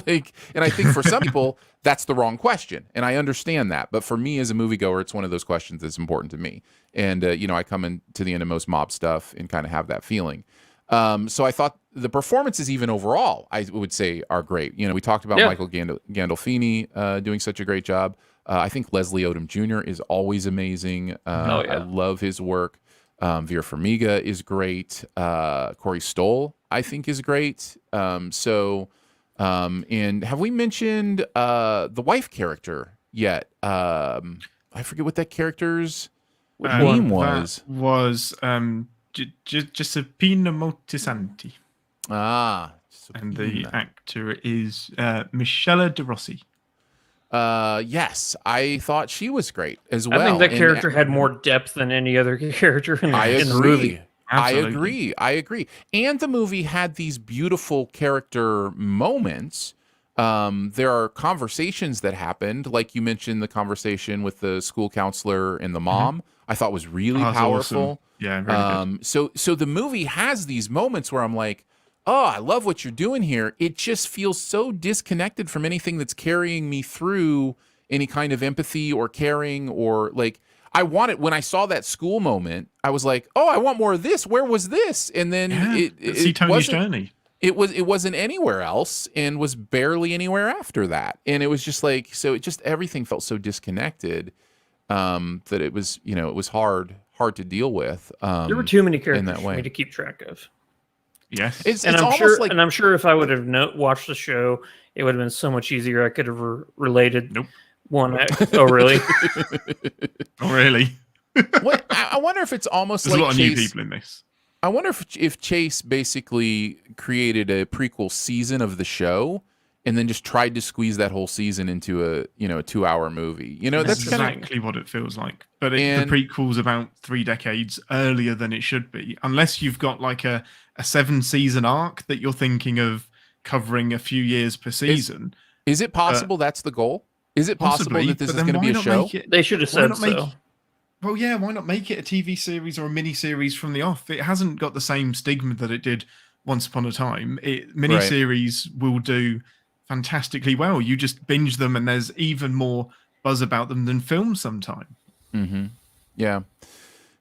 And I think for some people, that's the wrong question. And I understand that. But for me as a moviegoer, it's one of those questions that's important to me. And, I come into the end of most mob stuff and kind of have that feeling. So I thought the performances, even overall, I would say are great. We talked about Michael Gandolfini doing such a great job. I think Leslie Odom Jr. is always amazing. I love his work. Vera Farmiga is great. Corey Stoll, I think, is great. And have we mentioned the wife character yet? I forget what that character's name was. That was Giuseppina Moltisanti. And the actor is Michele De Rossi. Yes, I thought she was great as well. I think that character had more depth than any other character in the movie. Absolutely. I agree. And the movie had these beautiful character moments. There are conversations that happened, like you mentioned, the conversation with the school counselor and the mom. I thought was really powerful. Awesome. Yeah, very good. So the movie has these moments where I'm like, oh, I love what you're doing here. It just feels so disconnected from anything that's carrying me through any kind of empathy or caring, or like, I wanted, when I saw that school moment, I was like, oh, I want more of this. Where was this? And then see Tony's journey. It wasn't anywhere else, and was barely anywhere after that. And it was just like, so it just, everything felt so disconnected that it was, it was hard to deal with. There were too many characters for me to keep track of. Yes, I'm sure if I would have watched the show, it would have been so much easier. I could have related. Nope. Oh, really? Oh, really? I wonder if it's almost There's like a lot of Chase, new people in this. I wonder if Chase basically created a prequel season of the show and then just tried to squeeze that whole season into a 2-hour movie. That's exactly what it feels like. But the prequel's about 3 decades earlier than it should be, unless you've got like a 7-season arc that you're thinking of covering a few years per season. Is it possible that's the goal? Is it possible that this is going to be a show? They should have said so. Well, yeah, why not make it a TV series or a mini-series from the off? It hasn't got the same stigma that it did Once Upon a Time. Mini-series will do fantastically well. You just binge them and there's even more buzz about them than films sometime. Mm-hmm. Yeah.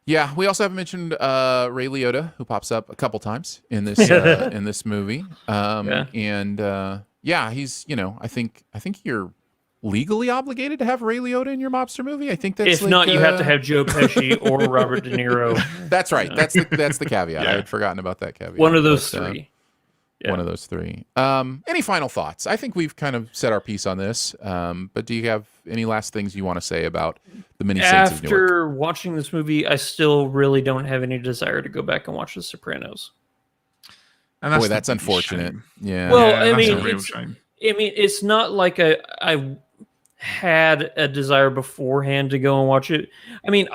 Yeah, we also haven't mentioned Ray Liotta, who pops up a couple times in this in this movie. And he's, I think you're legally obligated to have Ray Liotta in your mobster movie. I think that's if not, you have to have Joe Pesci or Robert De Niro. That's right. That's the caveat. I had forgotten about that caveat. One of those three. One of those three. Any final thoughts? I think we've kind of said our piece on this. But do you have any last things you want to say about the mini Saints of Newark? After watching this movie, I still really don't have any desire to go back and watch The Sopranos. And that's unfortunate. Shame. Yeah. Well, I mean, shame. It's not like I had a desire beforehand to go and watch it. I mean,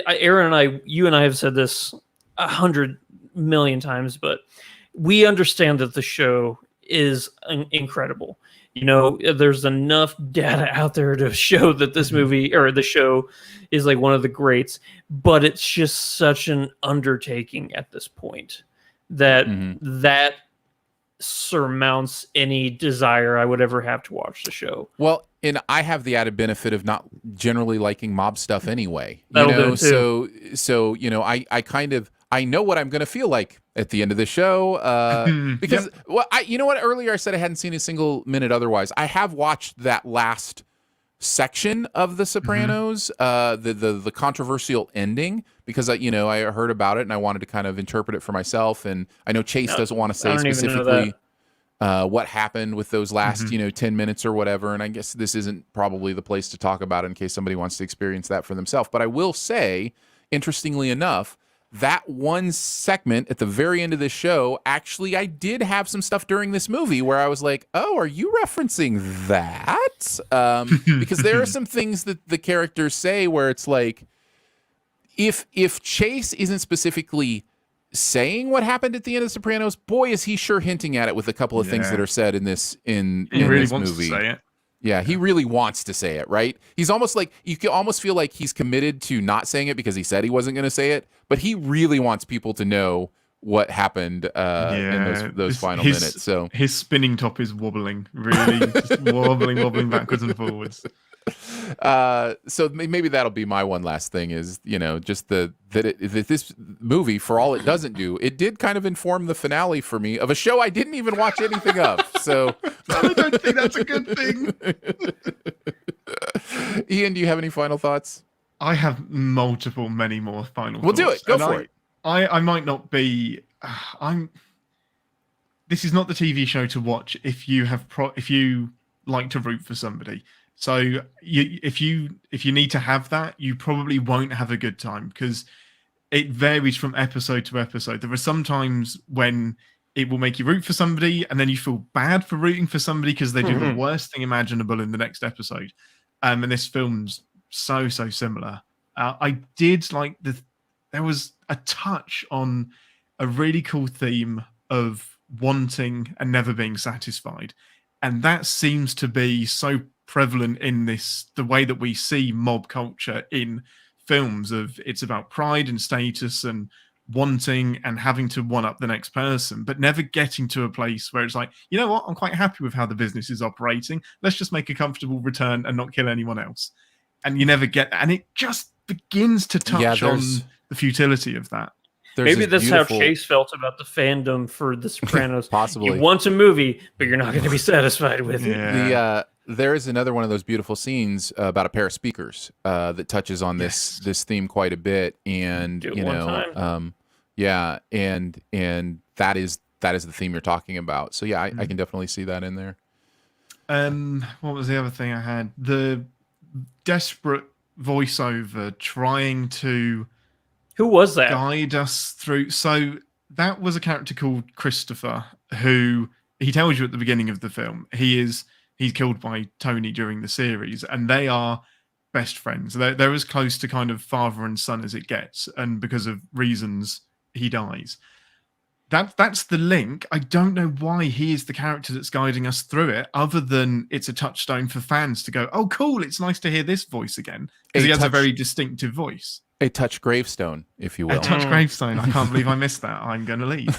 Aaron you and I have said this 100 million times, but we understand that the show is incredible. There's enough data out there to show that this movie or the show is like one of the greats, but it's just such an undertaking at this point that that surmounts any desire I would ever have to watch the show. Well, and I have the added benefit of not generally liking mob stuff anyway. So I know what I'm going to feel like at the end of the show because earlier I said I hadn't seen a single minute otherwise. I have watched that last section of The Sopranos, the controversial ending, because I heard about it and I wanted to kind of interpret it for myself. And I know Chase doesn't want to say specifically what happened with those last 10 minutes or whatever. And I guess this isn't probably the place to talk about it in case somebody wants to experience that for themselves. But I will say, interestingly enough, that one segment at the very end of the show, actually, I did have some stuff during this movie where I was like, oh, are you referencing that? Because there are some things that the characters say where it's like, if Chase isn't specifically saying what happened at the end of The Sopranos, boy, is he sure hinting at it with a couple of things that are said in this he really this wants movie. To say it. Yeah, he really wants to say it, right? He's almost like, you can almost feel like he's committed to not saying it because he said he wasn't going to say it, but he really wants people to know what happened in those final minutes. So his spinning top is wobbling, really just wobbling backwards and forwards. So maybe that'll be my one last thing is, just that this movie, for all it doesn't do, it did kind of inform the finale for me of a show I didn't even watch anything of. So I don't think that's a good thing. Ian, do you have any final thoughts? I have many more final We'll thoughts. do it. Go for it. I might not be. This is not the TV show to watch if you like to root for somebody. So if you need to have that, you probably won't have a good time because it varies from episode to episode. There are some times when it will make you root for somebody, and then you feel bad for rooting for somebody because they do the worst thing imaginable in the next episode. And this film's so similar. I did like there was a touch on a really cool theme of wanting and never being satisfied, and that seems to be so prevalent in the way that we see mob culture in films. Of it's about pride and status and wanting and having to one up the next person, but never getting to a place where it's like, you know what, I'm quite happy with how the business is operating. Let's just make a comfortable return and not kill anyone else. And you never get that, and it just begins to touch on the futility of that. Maybe that's how Chase felt about the fandom for The Sopranos. Possibly. You want a movie, but you're not going to be satisfied with it. There is another one of those beautiful scenes about a pair of speakers that touches on this theme quite a bit, and and that is the theme you're talking about. So I can definitely see that in there. What was the other thing I had? The desperate voiceover trying to. Who was that? Guide us through. So that was a character called Christopher, who he tells you at the beginning of the film. He's killed by Tony during the series, and they are best friends. They're as close to kind of father and son as it gets, and because of reasons, he dies. That's the link. I don't know why he is the character that's guiding us through it, other than it's a touchstone for fans to go, oh, cool, it's nice to hear this voice again, because he has a very distinctive voice. A touch gravestone, if you will. A touch gravestone. I can't believe I missed that. I'm going to leave.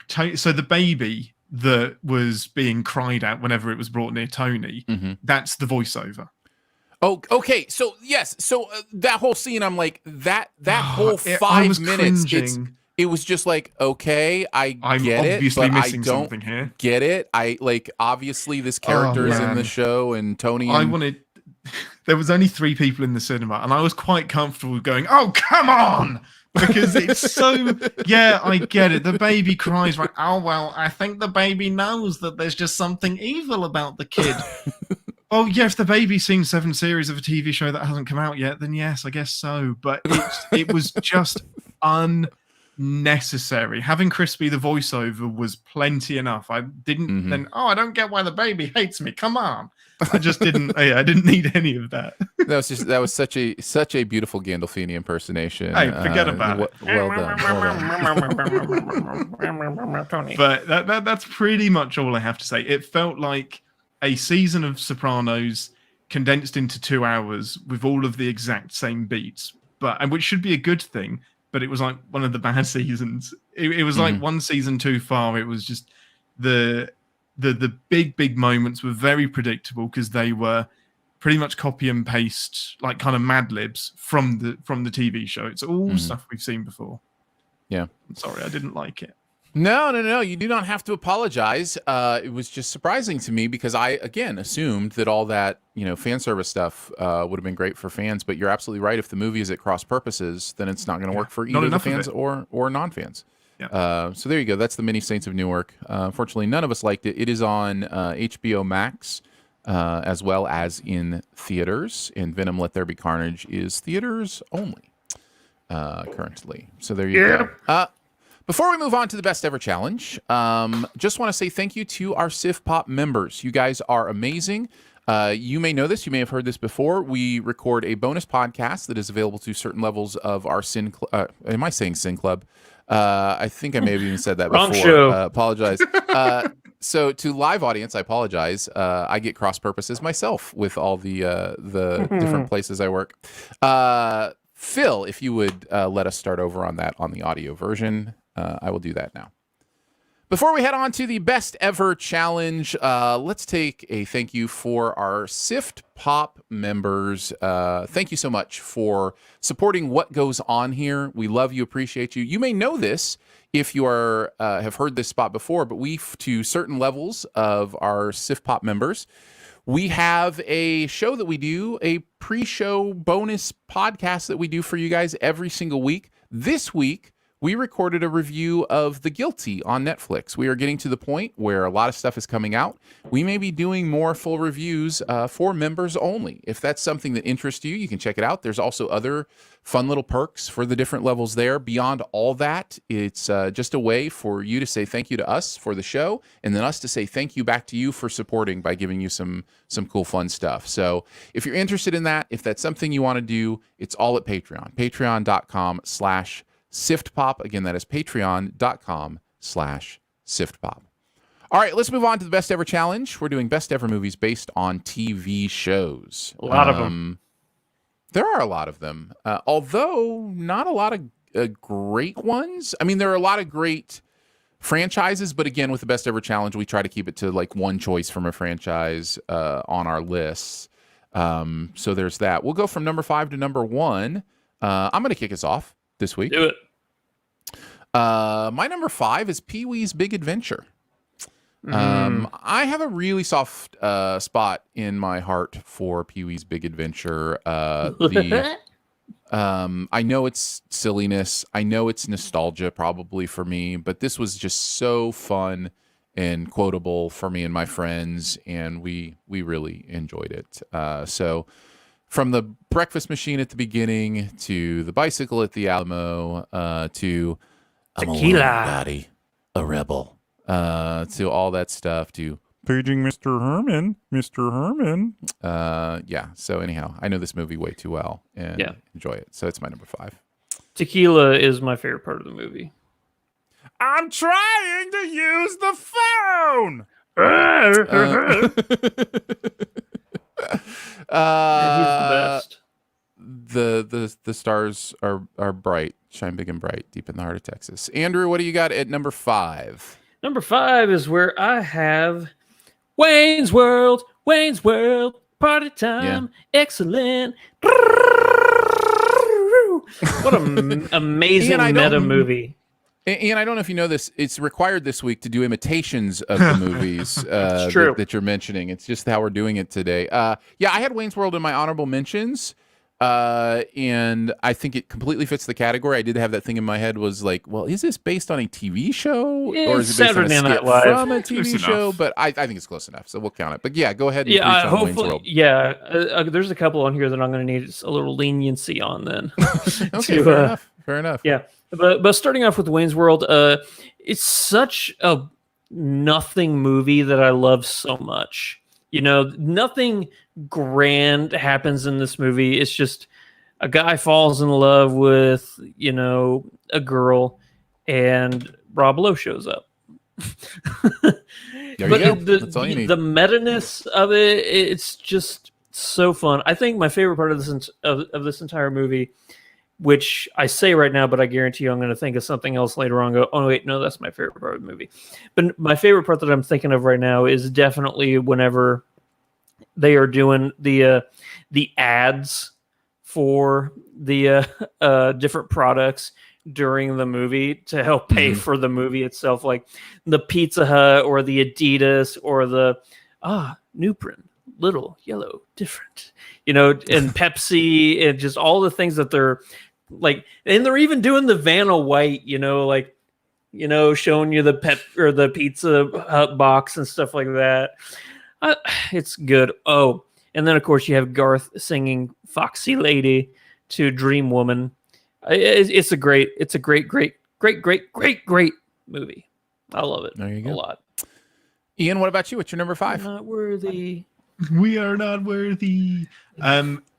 So the baby that was being cried at whenever it was brought near Tony, that's the voiceover. Oh, okay. So yes. So that whole scene, I'm like that whole 5 minutes. It was just like, okay, I'm get obviously it, but missing I don't something here. Get it. I obviously this character is in the show, and Tony. There was only 3 people in the cinema, and I was quite comfortable going, "Oh, come on!" Because it's so. Yeah, I get it. The baby cries, right? Oh well, I think the baby knows that there's just something evil about the kid. Oh yeah, if the baby's seen 7 series of a TV show that hasn't come out yet, then yes, I guess so. But it was just unnecessary. Having Chris be the voiceover was plenty enough. I didn't then. Oh, I don't get why the baby hates me. Come on. I just didn't. I didn't need any of that. That was such a beautiful Gandolfini impersonation. Hey, forget about it. Well done. But that's pretty much all I have to say. It felt like a season of Sopranos condensed into 2 hours with all of the exact same beats, and which should be a good thing. But it was like one of the bad seasons. It was like one season too far. It was just the big moments were very predictable because they were pretty much copy and paste, like kind of Mad Libs from the TV show. It's all stuff we've seen before. Yeah. I'm sorry, I didn't like it. No. You do not have to apologize. It was just surprising to me because I, again, assumed that all that, fan service stuff would have been great for fans. But you're absolutely right. If the movie is at cross purposes, then it's not going to work for either the fans or non-fans. Yeah. So there you go. That's the Mini Saints of Newark. Unfortunately, none of us liked it. It is on HBOMax as well as in theaters. And Venom: Let There Be Carnage is theaters only currently. So there you go. Before we move on to the Best Ever Challenge, just want to say thank you to our Civ Pop members. You guys are amazing. You may know this. You may have heard this before. We record a bonus podcast that is available to certain levels of our Sin Club. Am I saying Sin Club? I think I may have even said that Wrong before. show. Apologize. So to live audience, I apologize. I get cross purposes myself with all the different places I work. Phil, if you would let us start over on that on the audio version, I will do that now. Before we head on to the best ever challenge, let's take a thank you for our Sift Pop members. Thank you so much for supporting what goes on here. We love you, appreciate you. You may know this if you are have heard this spot before, but to certain levels of our Sift Pop members, we have a show that we do, a pre-show bonus podcast that we do for you guys every single week. This week, we recorded a review of The Guilty on Netflix. We are getting to the point where a lot of stuff is coming out. We may be doing more full reviews for members only. If that's something that interests you, you can check it out. There's also other fun little perks for the different levels there. Beyond all that, it's just a way for you to say thank you to us for the show, and then us to say thank you back to you for supporting by giving you some cool, fun stuff. So if you're interested in that, if that's something you want to do, it's all at Patreon. Patreon.com/SiftPop. Again, that is patreon.com/SiftPop. All right, let's move on to the best ever challenge. We're doing best ever movies based on TV shows. A lot of them. There are a lot of them, although not a lot of great ones. I mean, there are a lot of great franchises, but again, with the best ever challenge, we try to keep it to like one choice from a franchise on our lists. So there's that. We'll go from number 5 to number 1. I'm going to kick us off this week. Do it. My number 5 is Pee-wee's Big Adventure. I have a really soft spot in my heart for Pee-wee's Big Adventure. I know it's silliness. I know it's nostalgia probably for me, but this was just so fun and quotable for me and my friends, and we really enjoyed it. So from the breakfast machine at the beginning to the bicycle at the Alamo to Tequila, body, a rebel, to all that stuff, to paging Mr. Herman. Yeah. So anyhow, I know this movie way too well and enjoy it. So it's my number 5. Tequila is my favorite part of the movie. I'm trying to use the phone. He's the best. The stars are bright, shine big and bright, deep in the heart of Texas. Andrew, what do you got at number 5? Number 5 is where I have Wayne's World, party time, excellent. What an amazing meta movie. And I don't know if you know this, it's required this week to do imitations of the movies that you're mentioning. It's just how we're doing it today. I had Wayne's World in my honorable mentions. And I think it completely fits the category. I did have that thing in my head was like, well, is this based on a TV show or is it based on a skit from a TV show? But I think it's close enough, so we'll count it. But yeah, go ahead. And hopefully, Wayne's World. There's a couple on here that I'm going to need a little leniency on then. Okay, fair enough. Yeah, but starting off with Wayne's World, it's such a nothing movie that I love so much. You know, nothing grand happens in this movie. It's just a guy falls in love with, a girl, and Rob Lowe shows up. That's all you need. The meta-ness of it, it's just so fun. I think my favorite part of this entire movie, which I say right now, but I guarantee you I'm going to think of something else later on. Go, oh wait, no, that's my favorite part of the movie. But my favorite part that I'm thinking of right now is definitely whenever they are doing the ads for the different products during the movie to help pay for the movie itself, like the Pizza Hut or the Adidas or the Nuprin, little, yellow, different, and Pepsi, and just all the things that they're like, and they're even doing the Vanna White, showing you the pep or the Pizza Hut box and stuff like that. It's good. Oh, and then of course you have Garth singing "Foxy Lady" to Dream Woman. It's a great movie. I love it. There you go. A lot. Ian, what about you? What's your number 5? Not worthy. We are not worthy.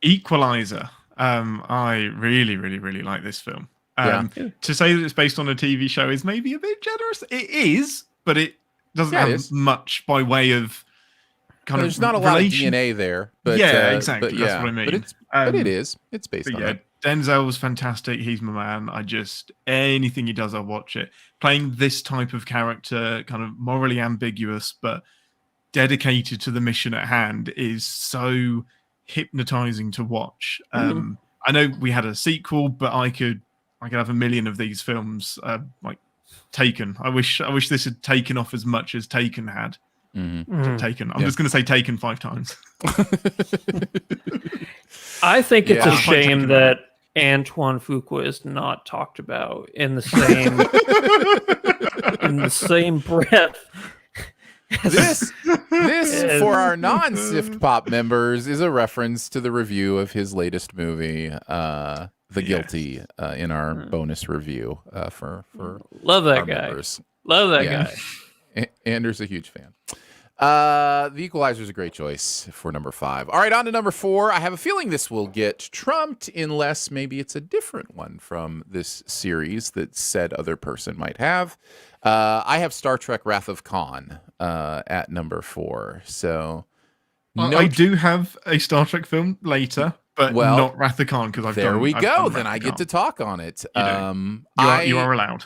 Equalizer. I really, really, really like this film. To say that it's based on a TV show is maybe a bit generous. It is, but it doesn't have much by way of there's not a lot of DNA there. But, exactly. That's what I mean. But it is. It's based on it. Denzel was fantastic. He's my man. Anything he does, I'll watch it. Playing this type of character, kind of morally ambiguous, but dedicated to the mission at hand, is so hypnotizing to watch. I know we had a sequel, but I could have a million of these films, like Taken. I wish this had taken off as much as Taken had. Taken. I'm just going to say Taken 5 times. I think it's a shame that Antoine Fuqua is not talked about in the same breath. This for our non-Sift Pop members is a reference to the review of his latest movie, The Guilty, in our bonus review for love that our guy. members. Love that guy. Andrew's a huge fan. The Equalizer is a great choice for number 5. All right, on to number 4. I have a feeling this will get trumped unless maybe it's a different one from this series that said other person might have. I have Star Trek Wrath of Khan at number 4. So I do have a Star Trek film later, but not Wrath of Khan because I've done. There we go. Then I get to talk on it. You are allowed.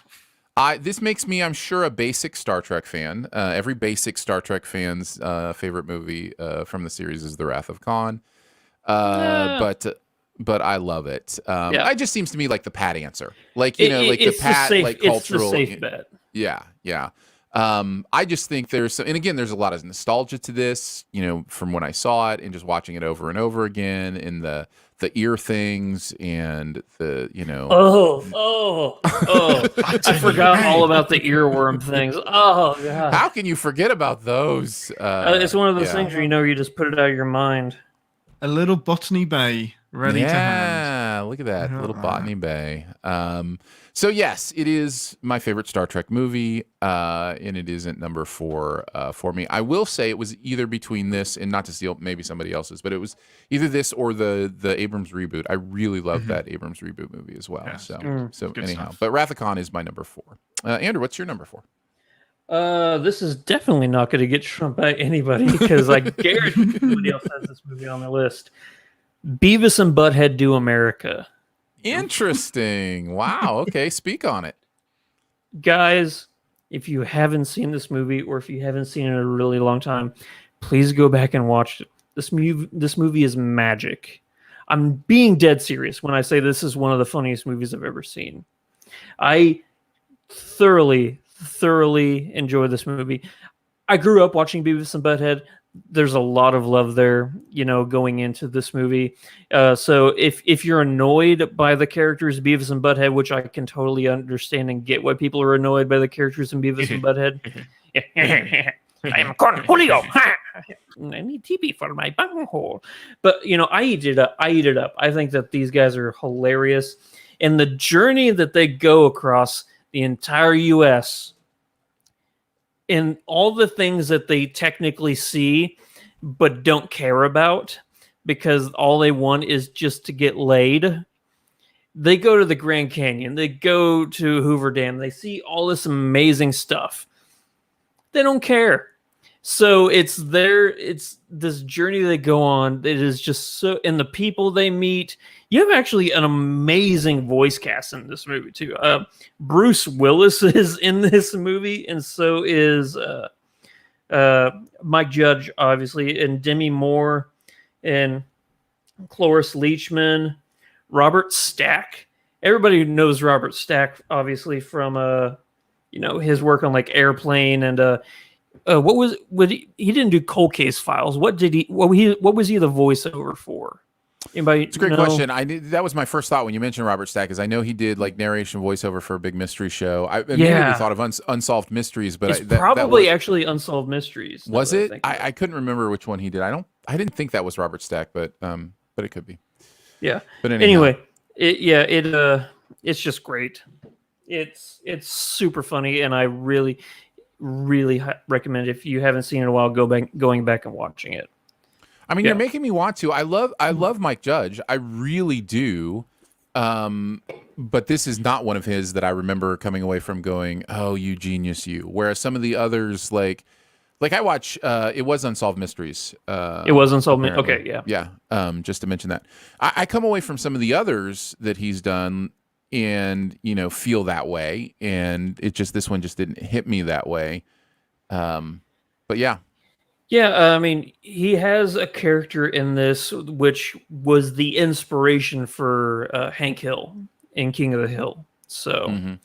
This makes me, I'm sure, a basic Star Trek fan. Every basic Star Trek fan's favorite movie from the series is The Wrath of Khan. But I love it. It just seems to me like the pat answer, like the pat, like cultural. It's the safe bet. Yeah. I just think there's and again, there's a lot of nostalgia to this, from when I saw it and just watching it over and over again, in the ear things and the I forgot all about the earworm things. Oh god, how can you forget about those? It's one of those things where you just put it out of your mind. A little Botany Bay ready to hand. Look at that little Botany Bay. So yes, it is my favorite Star Trek movie, and it isn't number 4 for me. I will say it was either between this and, not to steal maybe somebody else's, but it was either this or the Abrams reboot. I really love that Abrams reboot movie as well. Yeah, so anyhow, stuff. but Wrath of Khan is my number 4. Andrew, what's your number 4? This is definitely not going to get trumped by anybody because I guarantee somebody else has this movie on their list. Beavis and Butthead Do America. Interesting. Wow. Okay, speak on it. Guys, if you haven't seen this movie or if you haven't seen it in a really long time, please go back and watch it. This movie is magic. I'm being dead serious when I say this is one of the funniest movies I've ever seen. I thoroughly enjoy this movie. I grew up watching Beavis and Butthead. There's a lot of love there, going into this movie. So if you're annoyed by the characters Beavis and Butthead, which I can totally understand and get why people are annoyed by the characters in Beavis and Butthead. I am Cornholio. I need TB for my bunghole. But, I eat it up. I think that these guys are hilarious. And the journey that they go across the entire U.S., and all the things that they technically see but don't care about because all they want is just to get laid. They go to the Grand Canyon. They go to Hoover Dam. They see all this amazing stuff. They don't care. So it's this journey they go on. It is just so, and the people they meet. You have actually an amazing voice cast in this movie too. Bruce Willis is in this movie, and so is Mike Judge, obviously, and Demi Moore, and Cloris Leachman, Robert Stack. Everybody knows Robert Stack, obviously, from his work on like Airplane and he didn't do Cold Case Files. What was he the voiceover for? Anybody it's a great question. That was my first thought when you mentioned Robert Stack, is I know he did like narration voiceover for a big mystery show. I immediately thought of Unsolved Mysteries, but it's probably actually Unsolved Mysteries. Was it? I couldn't remember which one he did. I didn't think that was Robert Stack, but it could be. Yeah. But anyway, it's just great. It's super funny, and I really recommend, if you haven't seen it in a while, going back and watching it. I mean, you're making me want to. I love Mike Judge. I really do. But this is not one of his that I remember coming away from going, "Oh, you genius, you." Whereas some of the others, like Like I watch, it was Unsolved Mysteries. It was Unsolved. Apparently. Okay, yeah. Yeah. Just to mention that, I come away from some of the others that he's done, and feel that way, and this one just didn't hit me that way. But yeah. Yeah, I mean, he has a character in this which was the inspiration for Hank Hill in King of the Hill. So,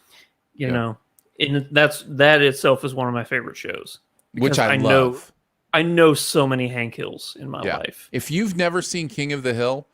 you know, and that itself is one of my favorite shows. Which I love. I know so many Hank Hills in my life. If you've never seen King of the Hill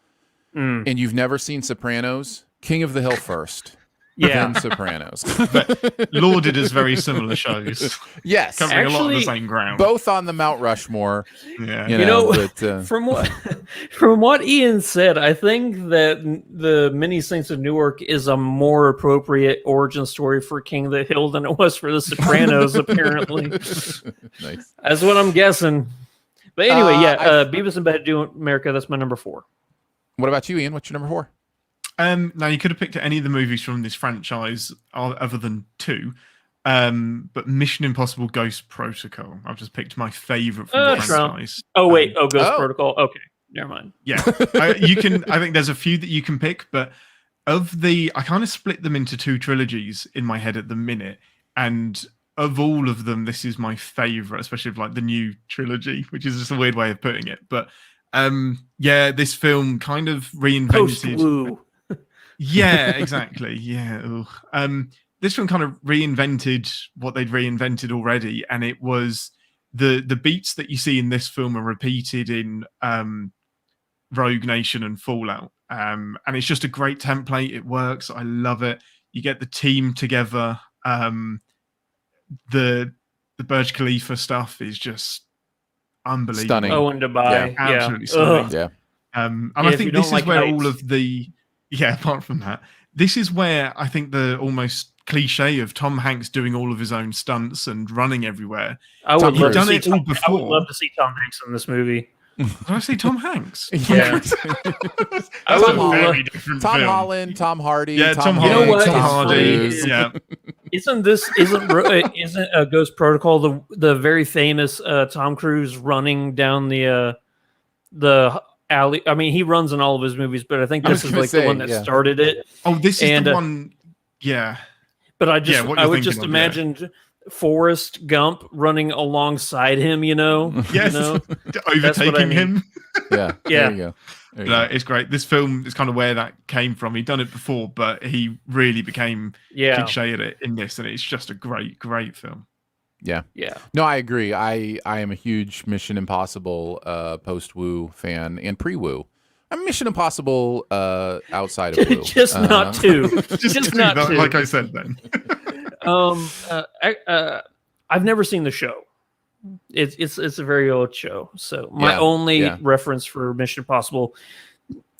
and you've never seen Sopranos, King of the Hill first. Yeah. Then Sopranos. But lauded as very similar shows. Yes. Covering a lot of the same ground. Both on the Mount Rushmore. Yeah. From what Ian said, I think that the Many Saints of Newark is a more appropriate origin story for King of the Hill than it was for the Sopranos, apparently. Nice. That's what I'm guessing. But anyway, Beavis and Butthead America, that's my number 4. What about you, Ian? What's your number 4? Now you could have picked any of the movies from this franchise other than 2. But Mission Impossible Ghost Protocol. I've just picked my favorite from the franchise. Oh, wait. Ghost Protocol. Okay. Never mind. Yeah. You can, I think there's a few that you can pick, but I kind of split them into 2 trilogies in my head at the minute. And of all of them, this is my favorite, especially of like the new trilogy, which is just a weird way of putting it. But this film kind of reinvented. Post-Woo. Yeah, exactly. Yeah. This one kind of reinvented what they'd reinvented already, and it was the beats that you see in this film are repeated in Rogue Nation and Fallout, and it's just a great template. It works. I love it. You get the team together. The Burj Khalifa stuff is just unbelievable. Stunning. Oh, in Dubai. Yeah, absolutely stunning. Yeah. And I think this is where all of the apart from that, this is where I think the almost cliche of Tom Hanks doing all of his own stunts and running everywhere. I would love to see Tom Hanks in this movie. Did I say Tom Hanks? Yeah. Tom Holland, Tom Hardy. Yeah, Tom Hardy. You know what? Tom Hardy. Yeah. Isn't a Ghost Protocol the very famous Tom Cruise running down the alley? I mean, he runs in all of his movies, but I think this is like the one that started it. Oh, this is the one. Yeah. But I would just imagine Forrest Gump running alongside him, Yes. Overtaking him. Yeah. Yeah. There you go. It's great. This film is kind of where that came from. He'd done it before, but he really became cliche at it in this, and it's just a great, great film. Yeah. Yeah. No, I agree. I am a huge Mission Impossible post-Woo fan and pre-Woo. I'm Mission Impossible outside of Woo. Just not 2. just not 2. Like I said then. I've never seen the show. It's a very old show. So my only reference for Mission Impossible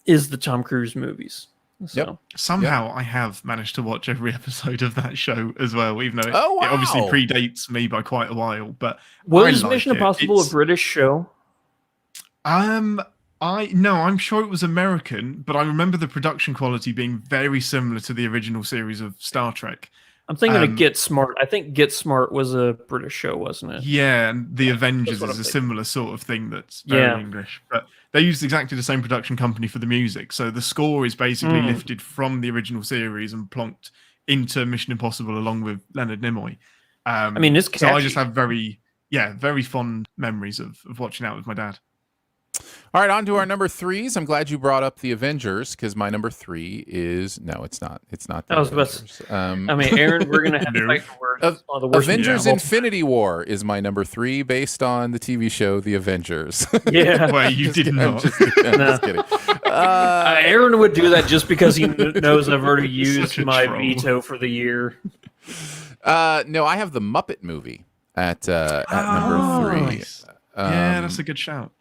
is the Tom Cruise movies. So somehow I have managed to watch every episode of that show as well, even though it obviously predates me by quite a while. But was Mission Impossible a British show? I'm sure it was American, but I remember the production quality being very similar to the original series of Star Trek. I'm thinking of Get Smart. I think Get Smart was a British show, wasn't it? Yeah, and The Avengers is a similar sort of thing that's very English. But they used exactly the same production company for the music. So the score is basically lifted from the original series and plonked into Mission Impossible along with Leonard Nimoy. I mean, it's catchy. So I just have very fond memories of watching that with my dad. All right, on to our number 3s. I'm glad you brought up the Avengers because my number 3 is it's not. It's not. The Avengers. I mean, Aaron, we're gonna have to fight for the worst. Avengers: Infinity War is my number 3, based on the TV show The Avengers. Yeah, well, you did not. I'm just kidding. Aaron would do that just because he knows I've already used my veto for the year. No, I have the Muppet movie at number 3. Nice. Yeah, that's a good shout.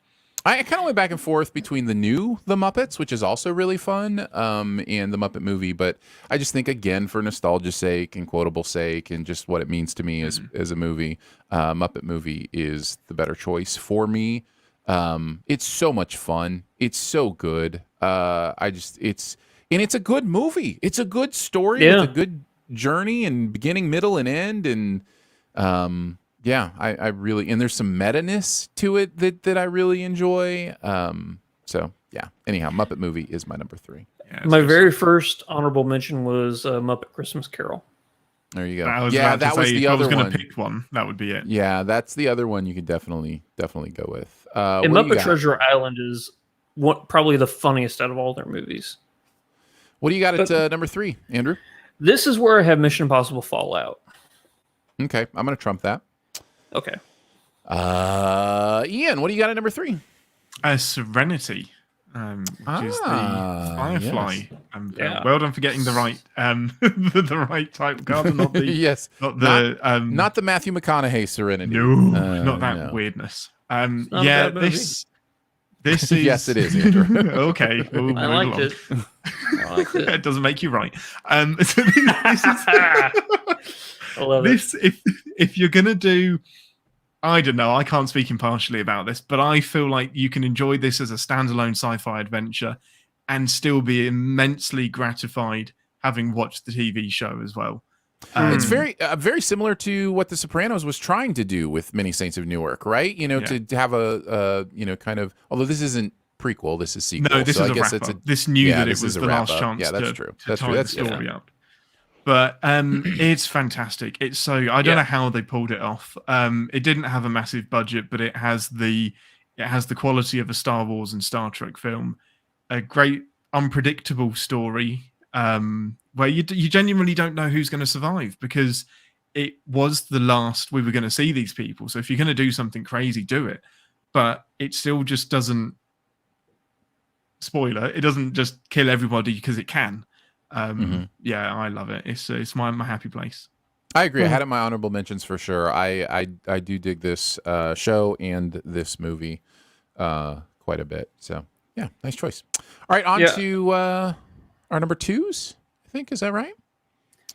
I kind of went back and forth between the Muppets, which is also really fun, and the Muppet movie. But I just think, again, for nostalgia's sake and quotable sake and just what it means to me as a movie, Muppet movie is the better choice for me. It's so much fun. It's so good. It's a good movie. It's a good story. It's a good journey and beginning, middle, and end. And Yeah, I really, and there's some meta-ness to it that I really enjoy. So yeah. Anyhow, Muppet movie is my number 3. Yeah, My very first honorable mention was Muppet Christmas Carol. There you go. I was Yeah, about to that was say, the if I other was going one. to pick one, that would be it. Yeah, that's the other one you could definitely go with. And what do you Muppet got? Treasure Island is probably the funniest out of all their movies. What do you got at number 3, Andrew? This is where I have Mission Impossible Fallout. Okay, I'm going to trump that. Okay. Ian, what do you got at number 3? Serenity, which is the Firefly. Yes. Well done for getting the right the right title card, and not the yes, not the not the Matthew McConaughey Serenity. No, not that weirdness. Yeah, this is yes, it is, Andrew. Okay, we'll I liked it. I liked it. It doesn't make you right. So this is I love this. If you're gonna do, I don't know. I can't speak impartially about this, but I feel like you can enjoy this as a standalone sci-fi adventure and still be immensely gratified having watched the TV show as well. It's very similar to what The Sopranos was trying to do with Many Saints of Newark, right? You know, to have a kind of, although this isn't prequel, this is sequel. No, this is a wrap-up. This knew that it was the last chance to tie the story up. But it's fantastic. It's so, I don't know how they pulled it off. It didn't have a massive budget, but it has the quality of a Star Wars and Star Trek film. A great unpredictable story where you genuinely don't know who's going to survive, because it was the last we were going to see these people. So if you're going to do something crazy, do it. But it still just doesn't, spoiler, it doesn't just kill everybody because it can. Yeah, I love it. It's my happy place. I agree. I had it in my honorable mentions for sure. I do dig this show and this movie quite a bit. So yeah, nice choice. All right, on to our number 2s. I think, is that right?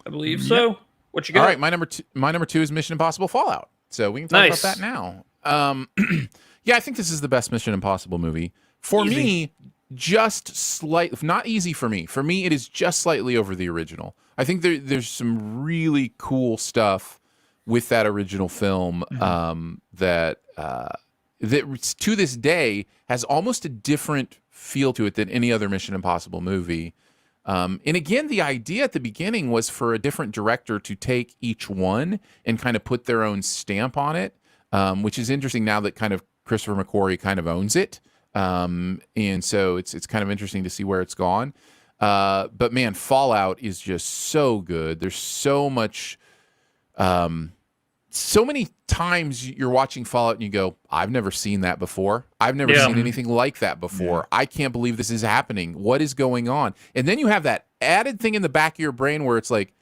I believe so. Yep. What you got? All right, my number 2 is Mission Impossible Fallout. So we can talk about that now. Yeah, I think this is the best Mission Impossible movie for me. Just slight, not easy for me. For me, it is just slightly over the original. I think there's some really cool stuff with that original film that to this day has almost a different feel to it than any other Mission Impossible movie. And again, the idea at the beginning was for a different director to take each one and kind of put their own stamp on it, which is interesting now that kind of Christopher McQuarrie kind of owns it. And so it's kind of interesting to see where it's gone. But man, Fallout is just so good. There's so much, so many times you're watching Fallout and you go, I've never seen that before. I've never seen anything like that before. Yeah. I can't believe this is happening. What is going on? And then you have that added thing in the back of your brain where it's like,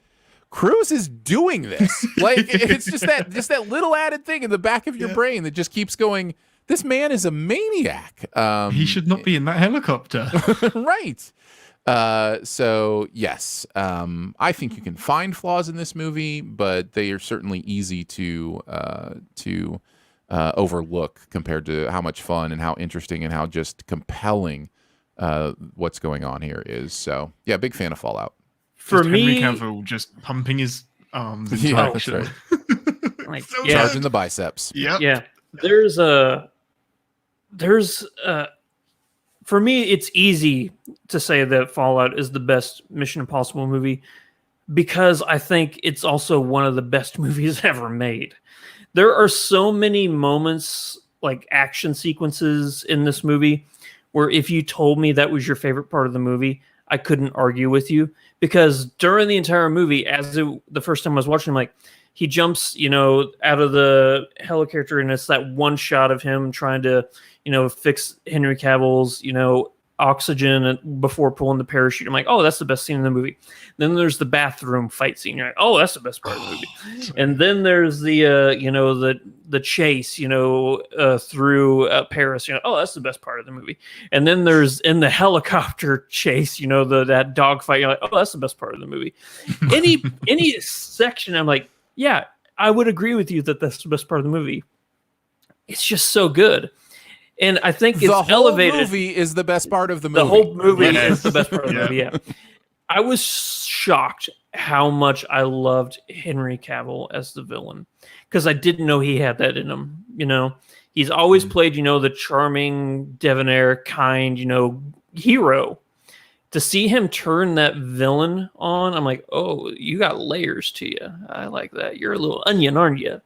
Cruise is doing this. Like, it's just that little added thing in the back of your brain that just keeps going, this man is a maniac. He should not be in that helicopter. Right. So, yes, I think you can find flaws in this movie, but they are certainly easy to overlook compared to how much fun and how interesting and how just compelling what's going on here is. So, yeah, big fan of Fallout. For me, Henry Cavill just pumping his arms. Yeah, that's right. Like, charging the biceps. Yeah. For me, it's easy to say that Fallout is the best Mission Impossible movie because I think it's also one of the best movies ever made. There are so many moments, like action sequences in this movie, where if you told me that was your favorite part of the movie, I couldn't argue with you, because during the entire movie, the first time I was watching, I'm like, he jumps, out of the helicopter, and it's that one shot of him trying to, fix Henry Cavill's, oxygen before pulling the parachute. I'm like, oh, that's the best scene in the movie. Then there's the bathroom fight scene. You're like, oh, that's the best part of the movie. And then there's the, the chase, through Paris. Oh, that's the best part of the movie. And then there's in the helicopter chase, that dogfight. You're like, oh, that's the best part of the movie. Any section, I'm like, yeah, I would agree with you that that's the best part of the movie. It's just so good. And I think it's elevated. The whole movie is the best part of the movie. The whole movie is the best part of the movie, yeah. I was shocked how much I loved Henry Cavill as the villain, because I didn't know he had that in him. He's always played, the charming, debonair, kind, hero. To see him turn that villain on, I'm like, oh, you got layers to you. I like that. You're a little onion, aren't you?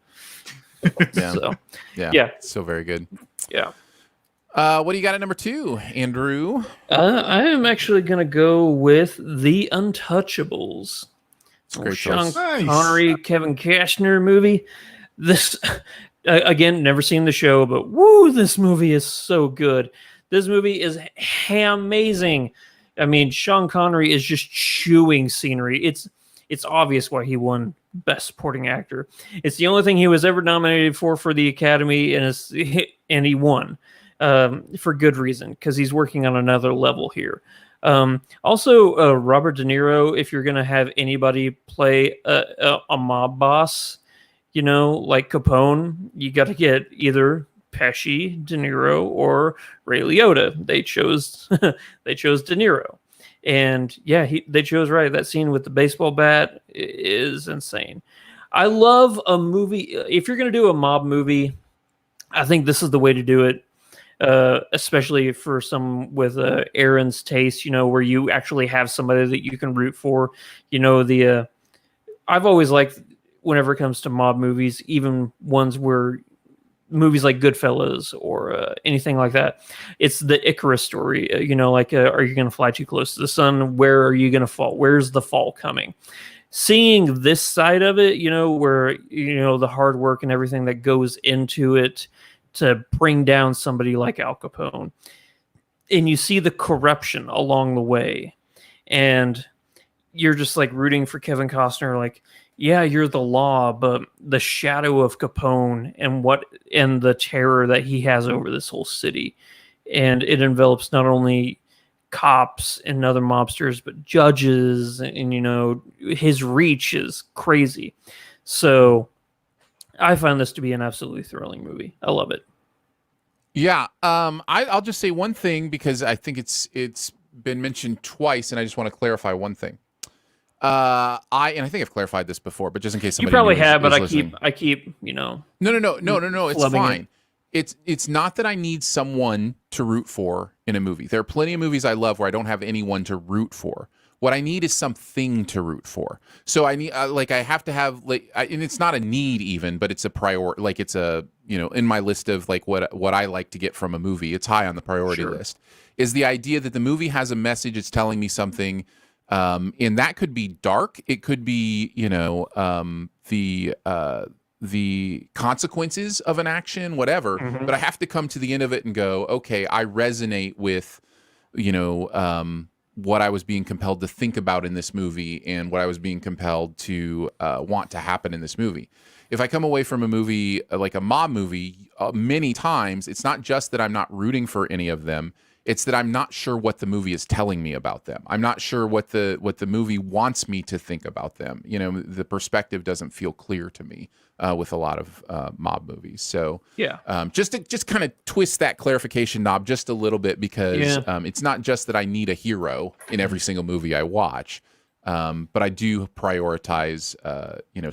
Yeah. So, Yeah. So very good. Yeah. What do you got at number 2, Andrew? I am actually going to go with The Untouchables. It's a great Sean choice. Nice. Connery, Kevin Costner movie. This, again, never seen the show, but woo, this movie is so good. This movie is amazing. I mean, Sean Connery is just chewing scenery. It's obvious why he won Best Supporting Actor. It's the only thing he was ever nominated for the Academy, and he won for good reason, because he's working on another level here. Also, Robert De Niro, if you're going to have anybody play a mob boss, like Capone, you got to get either Pesci, De Niro, or Ray Liotta. They chose De Niro. And yeah, they chose right. That scene with the baseball bat is insane. I love a movie. If you're going to do a mob movie, I think this is the way to do it. Especially for some with Aaron's taste, where you actually have somebody that you can root for. I've always liked, whenever it comes to mob movies, even ones where movies like Goodfellas or anything like that, it's the Icarus story. Are you going to fly too close to the sun? Where are you going to fall? Where's the fall coming? Seeing this side of it, where the hard work and everything that goes into it to bring down somebody like Al Capone, and you see the corruption along the way, and you're just like rooting for Kevin Costner, like, yeah, you're the law, but the shadow of Capone and the terror that he has over this whole city. And it envelops not only cops and other mobsters, but judges, and his reach is crazy. So I find this to be an absolutely thrilling movie. I love it. Yeah. I'll just say one thing, because I think it's been mentioned twice, and I just want to clarify one thing. I think I've clarified this before, but just in case somebody you probably new have, is but listening. I keep No. It's fine. It's not that I need someone to root for in a movie. There are plenty of movies I love where I don't have anyone to root for. What I need is something to root for. So I need, I have to have, and it's not a need even, but it's a priority. Like, it's a, in my list of like what I like to get from a movie, it's high on the priority list. Is the idea that the movie has a message, it's telling me something. And that could be dark. It could be, the consequences of an action, whatever. Mm-hmm. But I have to come to the end of it and go, okay, I resonate with, what I was being compelled to think about in this movie and what I was being compelled to want to happen in this movie. If I come away from a movie like a mob movie, many times, it's not just that I'm not rooting for any of them. It's that I'm not sure what the movie is telling me about them. I'm not sure what the movie wants me to think about them. The perspective doesn't feel clear to me with a lot of mob movies. So yeah, just to kind of twist that clarification knob just a little bit, because it's not just that I need a hero in every single movie I watch, but I do prioritize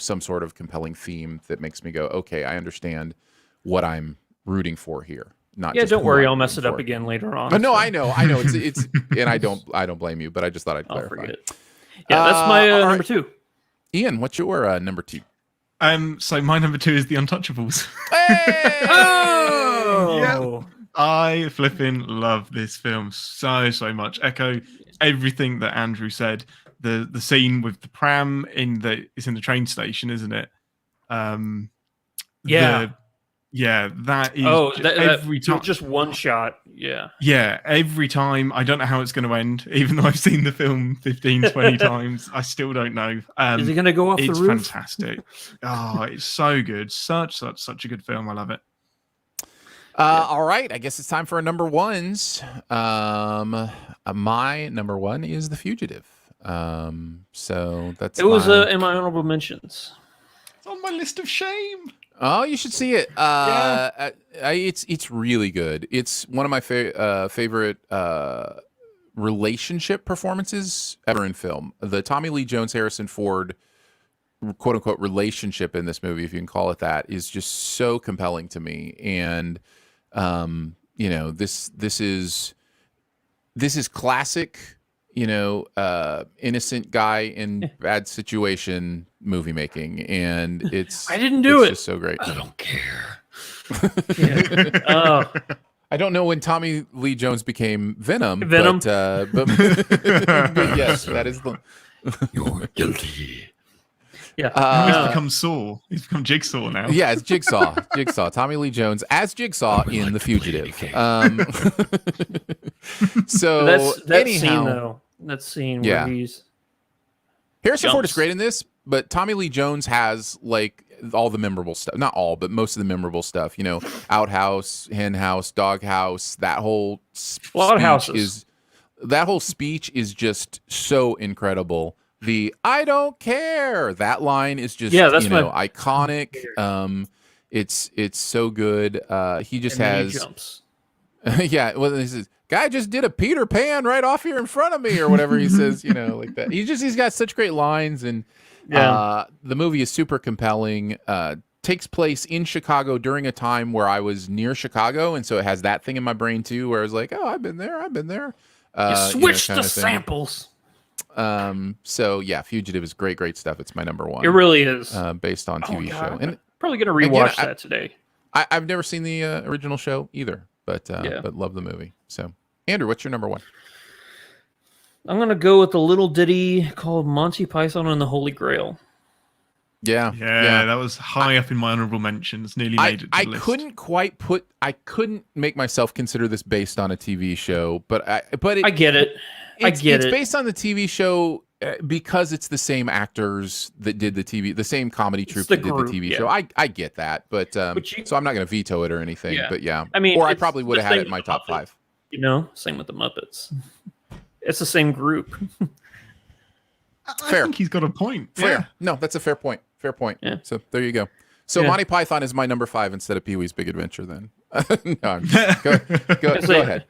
some sort of compelling theme that makes me go, okay, I understand what I'm rooting for here. Not just don't worry, I'll mess rooting it up for. again later on. No, I know. It's and I don't blame you, but I just thought I'd clarify. Forget it. Yeah, that's my number right. 2. Ian, what's your number 2? So my number 2 is The Untouchables. Hey! Oh! Yeah. I flipping love this film so much. Echo everything that Andrew said. The scene with the pram it's in the train station, isn't it? That is every time. Just one shot. Yeah. Yeah, every time. I don't know how it's going to end, even though I've seen the film 15, 20 times. I still don't know. Is he going to go off the roof? It's fantastic. Oh, it's so good. Such a good film. I love it. All right. I guess it's time for our number ones. My number 1 is The Fugitive. So that's it was in my honorable mentions. It's on my list of shame. Oh, you should see it. It's really good. It's one of my favorite relationship performances ever in film. The Tommy Lee Jones, Harrison Ford, quote unquote, relationship in this movie, if you can call it that, is just so compelling to me. And, this is classic, innocent guy in bad situation movie making. And I didn't do it. Just so great. I don't care. Oh. I don't know when Tommy Lee Jones became Venom. Venom. But yes, that is the. You're guilty. Yeah. He's become Saw. He's become Jigsaw now. Yeah, it's Jigsaw. Tommy Lee Jones as Jigsaw in The Fugitive. So that anyhow, scene though. That scene where he's Harrison Ford is great in this, but Tommy Lee Jones has like all the memorable stuff. Not all, but most of the memorable stuff. Outhouse, Hen House, Doghouse. That whole speech is just so incredible. The "I don't care" that line is just iconic. It's so good. He just has. He jumps. Yeah, well, he says, "Guy just did a Peter Pan right off here in front of me," or whatever he says. Like that. He's got such great lines, and the movie is super compelling. Takes place in Chicago during a time where I was near Chicago, and so it has that thing in my brain too, where I was like, "Oh, I've been there." You switched the samples. So yeah, Fugitive is great stuff. It's my number one. It really is. Based on TV show. And probably gonna rewatch that today. I've never seen the original show either, but love the movie. So Andrew, what's your number one? I'm gonna go with the little ditty called Monty Python and the Holy Grail. Yeah, that was high up in my honorable mentions. Nearly made it to the list. I couldn't make myself consider this based on a TV show, but I get it. It's based on the TV show because it's the same actors that did the same comedy troupe that did the TV show. I get that, but so I'm not going to veto it or anything. Yeah. But yeah, I mean, or I probably would have had it in my top 5. Same with the Muppets. It's the same group. I think he's got a point. Fair. Yeah. No, that's a fair point. Yeah. So there you go. So Monty Python is my number 5 instead of Pee-wee's Big Adventure. Then no, go ahead.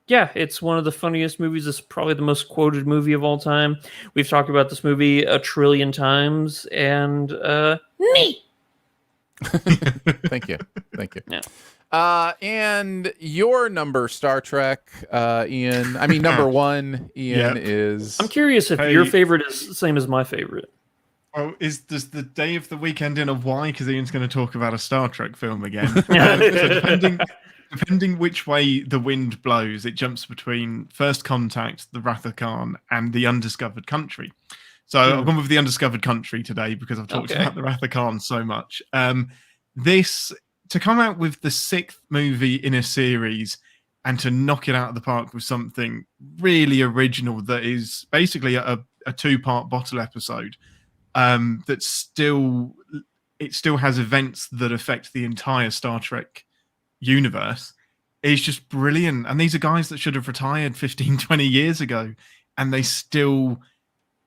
Yeah, it's one of the funniest movies. It's probably the most quoted movie of all time. We've talked about this movie a trillion times, and neat. Thank you. Yeah. And your number, Star Trek, Ian. I mean, number 1, Ian is. I'm curious if your favorite is the same as my favorite. Oh, does the day of the weekend in of why? Because Ian's going to talk about a Star Trek film again. Depending which way the wind blows, it jumps between First Contact, The Wrath of Khan, and The Undiscovered Country. So I've gone with The Undiscovered Country today because I've talked about The Wrath of Khan so much. This, to come out with the 6th movie in a series and to knock it out of the park with something really original that is basically a 2-part bottle episode that still has events that affect the entire Star Trek universe is just brilliant. And these are guys that should have retired 15, 20 years ago, and they still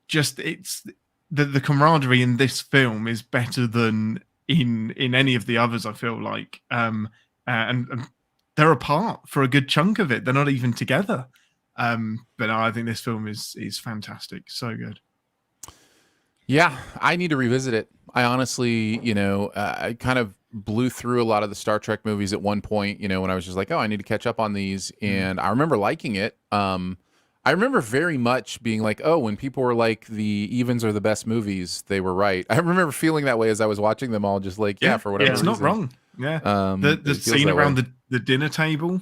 just, it's the camaraderie in this film is better than in any of the others, I feel like. And they're apart for a good chunk of it. They're not even together. But I think this film is fantastic. So good. Yeah, I need to revisit it. I honestly, I kind of blew through a lot of the Star Trek movies at one point, when I was just like, oh, I need to catch up on these. And I remember liking it. I remember very much being like, oh, when people were like, the evens are the best movies, they were right. I remember feeling that way as I was watching them all, just like, for whatever reason. It's not wrong. Yeah. The scene around the dinner table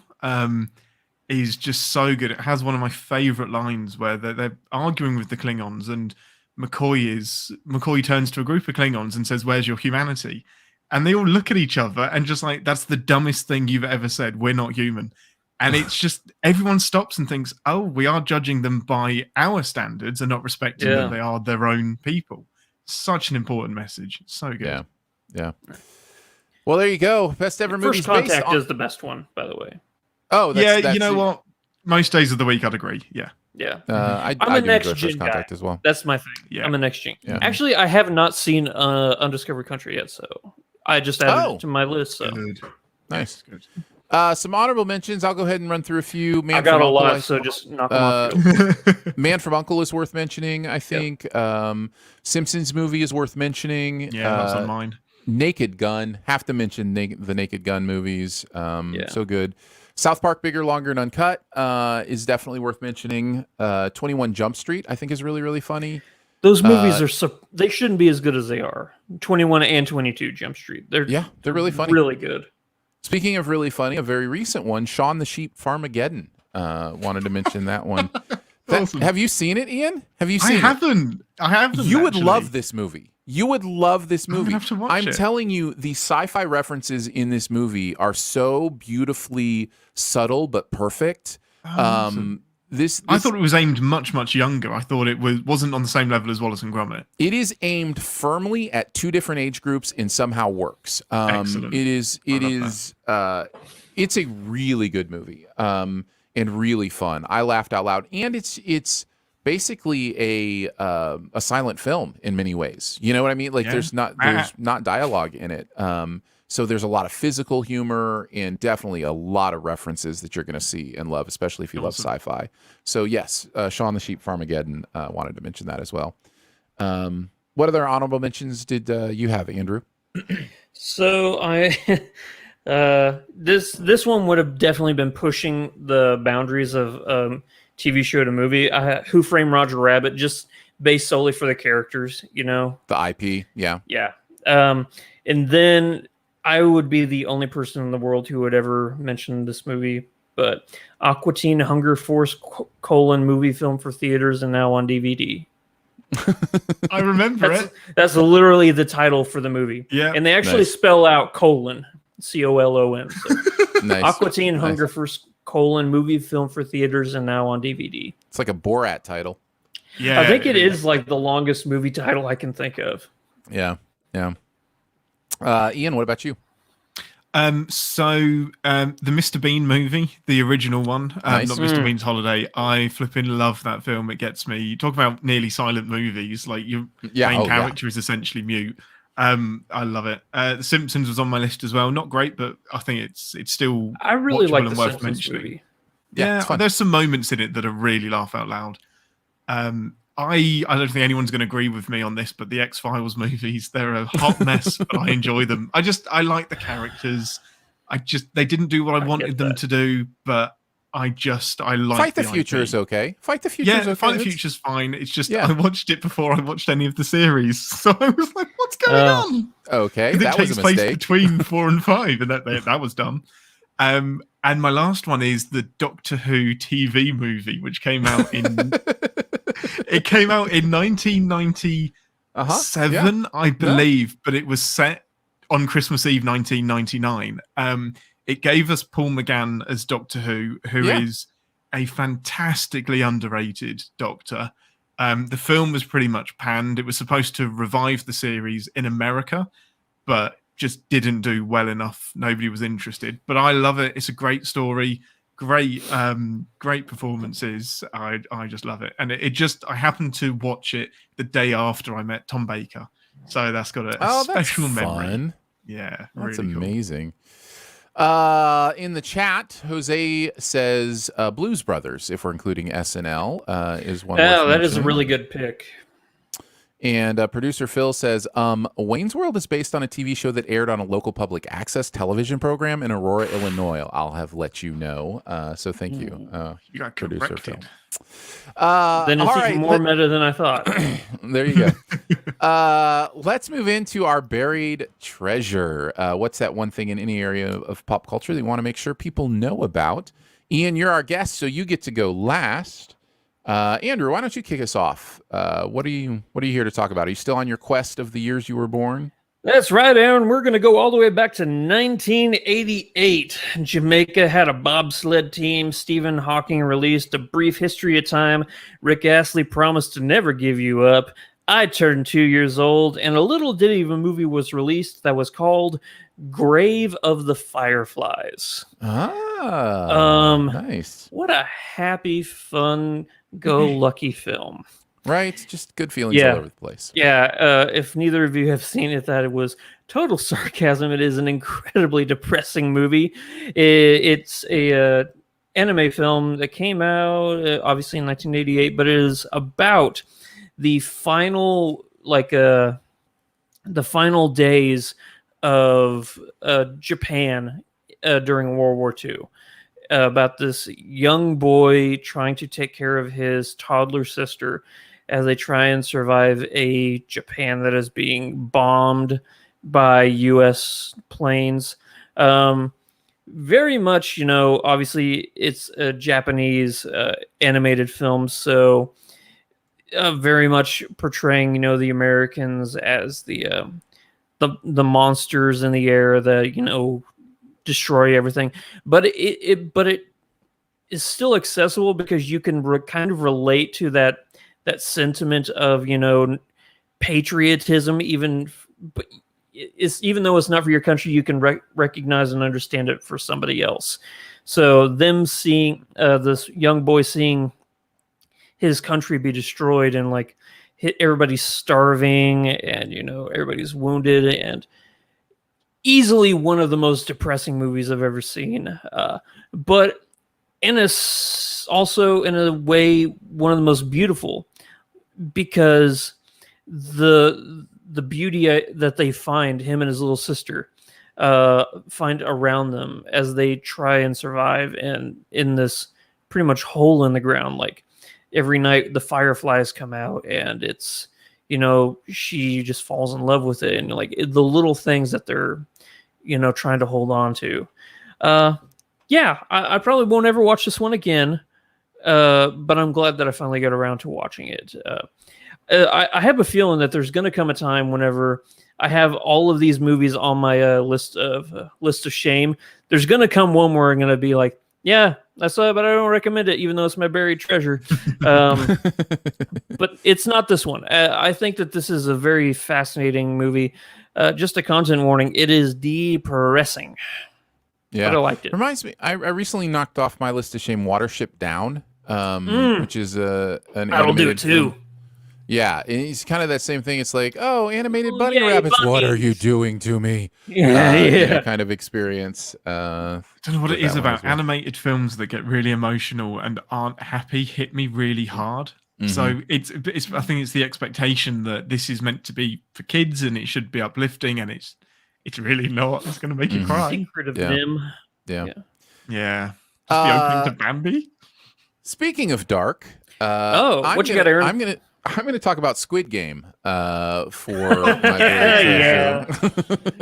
is just so good. It has one of my favorite lines where they're arguing with the Klingons, and McCoy turns to a group of Klingons and says, "Where's your humanity?" And they all look at each other and just like, that's the dumbest thing you've ever said. We're not human. And it's just, everyone stops and thinks, oh, we are judging them by our standards and not respecting that they are their own people. Such an important message. So good. Yeah. Well, there you go. Best ever movies. First Contact is the best one, by the way. Oh, that's you know what? Most days of the week, I'd agree. Yeah. I'm a next First gen Contact guy as well. That's my thing. Yeah. I'm a next gen. Yeah. Actually, I have not seen Undiscovered Country yet, so I just added it to my list. So Good. Nice. Good. Some honorable mentions. I'll go ahead and run through a few. I got a lot, so just knock them off. Man from Uncle is worth mentioning, I think. Yep. Simpsons movie is worth mentioning. Yeah, that's on mine. Naked Gun. Have to mention the Naked Gun movies. So good. South Park Bigger, Longer, and Uncut is definitely worth mentioning. 21 Jump Street, I think, is really, really funny. Those movies they shouldn't be as good as they are. 21 and 22 Jump Street. They're really funny. Really good. Speaking of really funny, a very recent one, Shaun the Sheep Farmageddon. Wanted to mention that one. Awesome. Have you seen it, Ian? Have you seen it? I haven't. You would love this movie. You would love this movie. Have to watch I'm it. telling you, the sci-fi references in this movie are so beautifully subtle but perfect. Awesome. I thought it was aimed much younger. I thought it wasn't on the same level as Wallace and Gromit. It is aimed firmly at two different age groups and somehow works. Excellent. It's a really good movie and really fun. I laughed out loud, and it's basically a silent film in many ways. You know what I mean? Like there's not dialogue in it. So there's a lot of physical humor and definitely a lot of references that you're going to see and love, especially if you love sci-fi. So yes, Shaun the Sheep Farmageddon, wanted to mention that as well. What other honorable mentions did you have, Andrew? So I this one would have definitely been pushing the boundaries of TV show to movie. Who Framed Roger Rabbit, just based solely for the characters, you know. The IP, yeah. Yeah. And then I would be the only person in the world who would ever mention this movie, but Aqua Teen Hunger Force : movie film for theaters and now on DVD. I remember it. That's literally the title for the movie. Yeah. And they actually spell out colon, COLON. So Nice. Aqua Teen Hunger Force : movie film for theaters and now on DVD. It's like a Borat title. Yeah. I think it is like the longest movie title I can think of. Yeah. Ian, what about you? The Mr. Bean movie, the original one, Nice. not Mr. Bean's Holiday. I flipping love that film. It gets me. You talk about nearly silent movies, like your main character is essentially mute. I love it. The Simpsons was on my list as well. Not great, but I think it's still. I really watchable like and the worth Simpsons mentioning. movie. Yeah, it's fun. There's some moments in it that are really laugh out loud. I don't think anyone's going to agree with me on this, but the X-Files movies, they're a hot mess, but I enjoy them. I like the characters. They didn't do what I wanted them to do, but I like Fight the Future is okay. Fight the Future is okay. Fight the Future's fine. It's just I watched it before I watched any of the series, so I was like, what's going on? Okay, that was a mistake. It takes place between 4 and 5, and that was dumb. And my last one is the Doctor Who TV movie, which came out in 1997, I believe, but it was set on Christmas Eve 1999. It gave us Paul McGann as Doctor Who is a fantastically underrated Doctor. The film was pretty much panned. It was supposed to revive the series in America, but just didn't do well enough. Nobody was interested, but I love it. It's a great story, great performances. I just love it, and I happened to watch it the day after I met Tom Baker, so that's got a special memory. Fun. Yeah, that's really amazing. Cool. In the chat, Jose says Blues Brothers, if we're including SNL, is one. Oh, that is a really good pick. And producer Phil says, Wayne's World is based on a TV show that aired on a local public access television program in Aurora, Illinois. I'll have let you know. So thank you, you got producer Phil. Then it's even more meta than I thought. There you go. Let's move into our buried treasure. What's that one thing in any area of pop culture that you want to make sure people know about? Ian, you're our guest, so you get to go last. Andrew, why don't you kick us off? What are you here to talk about? Are you still on your quest of the years you were born? That's right, Aaron. We're going to go all the way back to 1988. Jamaica had a bobsled team. Stephen Hawking released A Brief History of Time. Rick Astley promised to never give you up. I turned 2 years old, and a little ditty of a movie was released that was called Grave of the Fireflies. Nice. What a happy, fun, go-lucky film. Right? Just good feelings all over the place. Yeah, if neither of you have seen it, that it was total sarcasm. It is an incredibly depressing movie. It's a anime film that came out obviously in 1988, but it is about the final the final days of Japan during World War II. About this young boy trying to take care of his toddler sister as they try and survive a Japan that is being bombed by U.S. planes. Very much, obviously it's a Japanese animated film, so very much portraying, the Americans as the monsters in the air that, destroy everything. But it is still accessible because you can kind of relate to that sentiment of patriotism, even though it's not for your country, you can recognize and understand it for somebody else. So them seeing this young boy seeing his country be destroyed and everybody's starving and everybody's wounded, and easily one of the most depressing movies I've ever seen, but also in a way one of the most beautiful, because the beauty that they find, him and his little sister find around them as they try and survive and in this pretty much hole in the ground. Every night the Fireflies come out and it's she just falls in love with it, and the little things that they're trying to hold on to. I probably won't ever watch this one again, but I'm glad that I finally got around to watching it. I have a feeling that there's going to come a time whenever I have all of these movies on my list of shame. There's going to come one where I'm going to be like, yeah, I saw it, but I don't recommend it, even though it's my buried treasure. But it's not this one. I think that this is a very fascinating movie. Just a content warning, it is depressing. Yeah, but I liked it. Reminds me, I recently knocked off my list of shame Watership Down, which is an I will do it too. film. Yeah, and it's kind of that same thing. It's like, oh, animated bunny rabbits. Bunnies. What are you doing to me? Yeah. Kind of experience. I don't know what it is about animated films that get really emotional and aren't happy hit me really hard. Mm-hmm. So it's I think it's the expectation that this is meant to be for kids and it should be uplifting, and it's really not. It's going to make you cry. Secret of Nim. Yeah. Just the opening to Bambi. Speaking of dark, what you got, Aaron? I'm gonna talk about Squid Game for my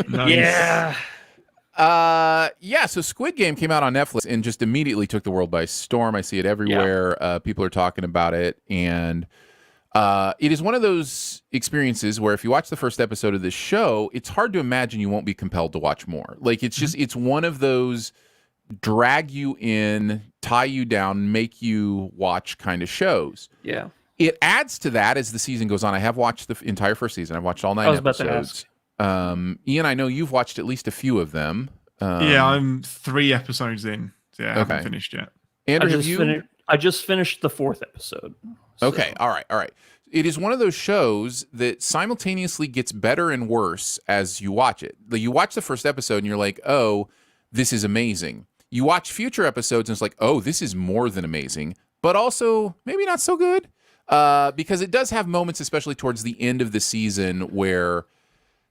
Nice. So Squid Game came out on Netflix and just immediately took the world by storm. I see it everywhere. People are talking about it, and it is one of those experiences where if you watch the first episode of this show, it's hard to imagine you won't be compelled to watch more. It's just it's one of those drag you in, tie you down, make you watch kind of shows. Yeah. It adds to that as the season goes on. I have watched the entire first season. I've watched all 9 episodes. Ian, I know you've watched at least a few of them. I'm 3 episodes in. So I haven't finished yet. Andrew, I just finished the 4th episode. So. Okay, all right. It is one of those shows that simultaneously gets better and worse as you watch it. You watch the first episode and you're like, oh, this is amazing. You watch future episodes and it's like, oh, this is more than amazing, but also maybe not so good. Because it does have moments, especially towards the end of the season, where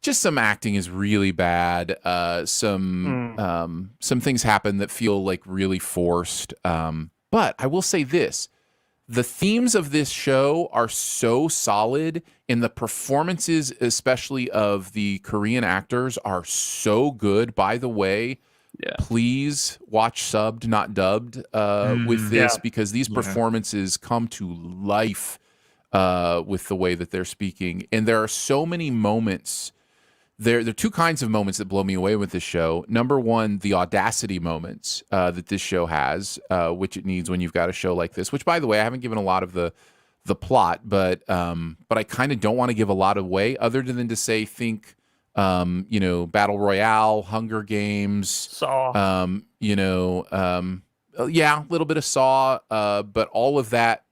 just some acting is really bad. Some things happen that feel like really forced. But I will say this. The themes of this show are so solid, and the performances, especially of the Korean actors, are so good. By the way, please watch subbed, not dubbed with this, because these performances come to life with the way that they're speaking. And there are so many moments. There are 2 kinds of moments that blow me away with this show. Number one, the audacity moments that this show has, which it needs when you've got a show like this, which, by the way, I haven't given a lot of the plot, but I kind of don't want to give a lot away other than to say, think, Battle Royale, Hunger Games, Saw, a little bit of Saw, but all of that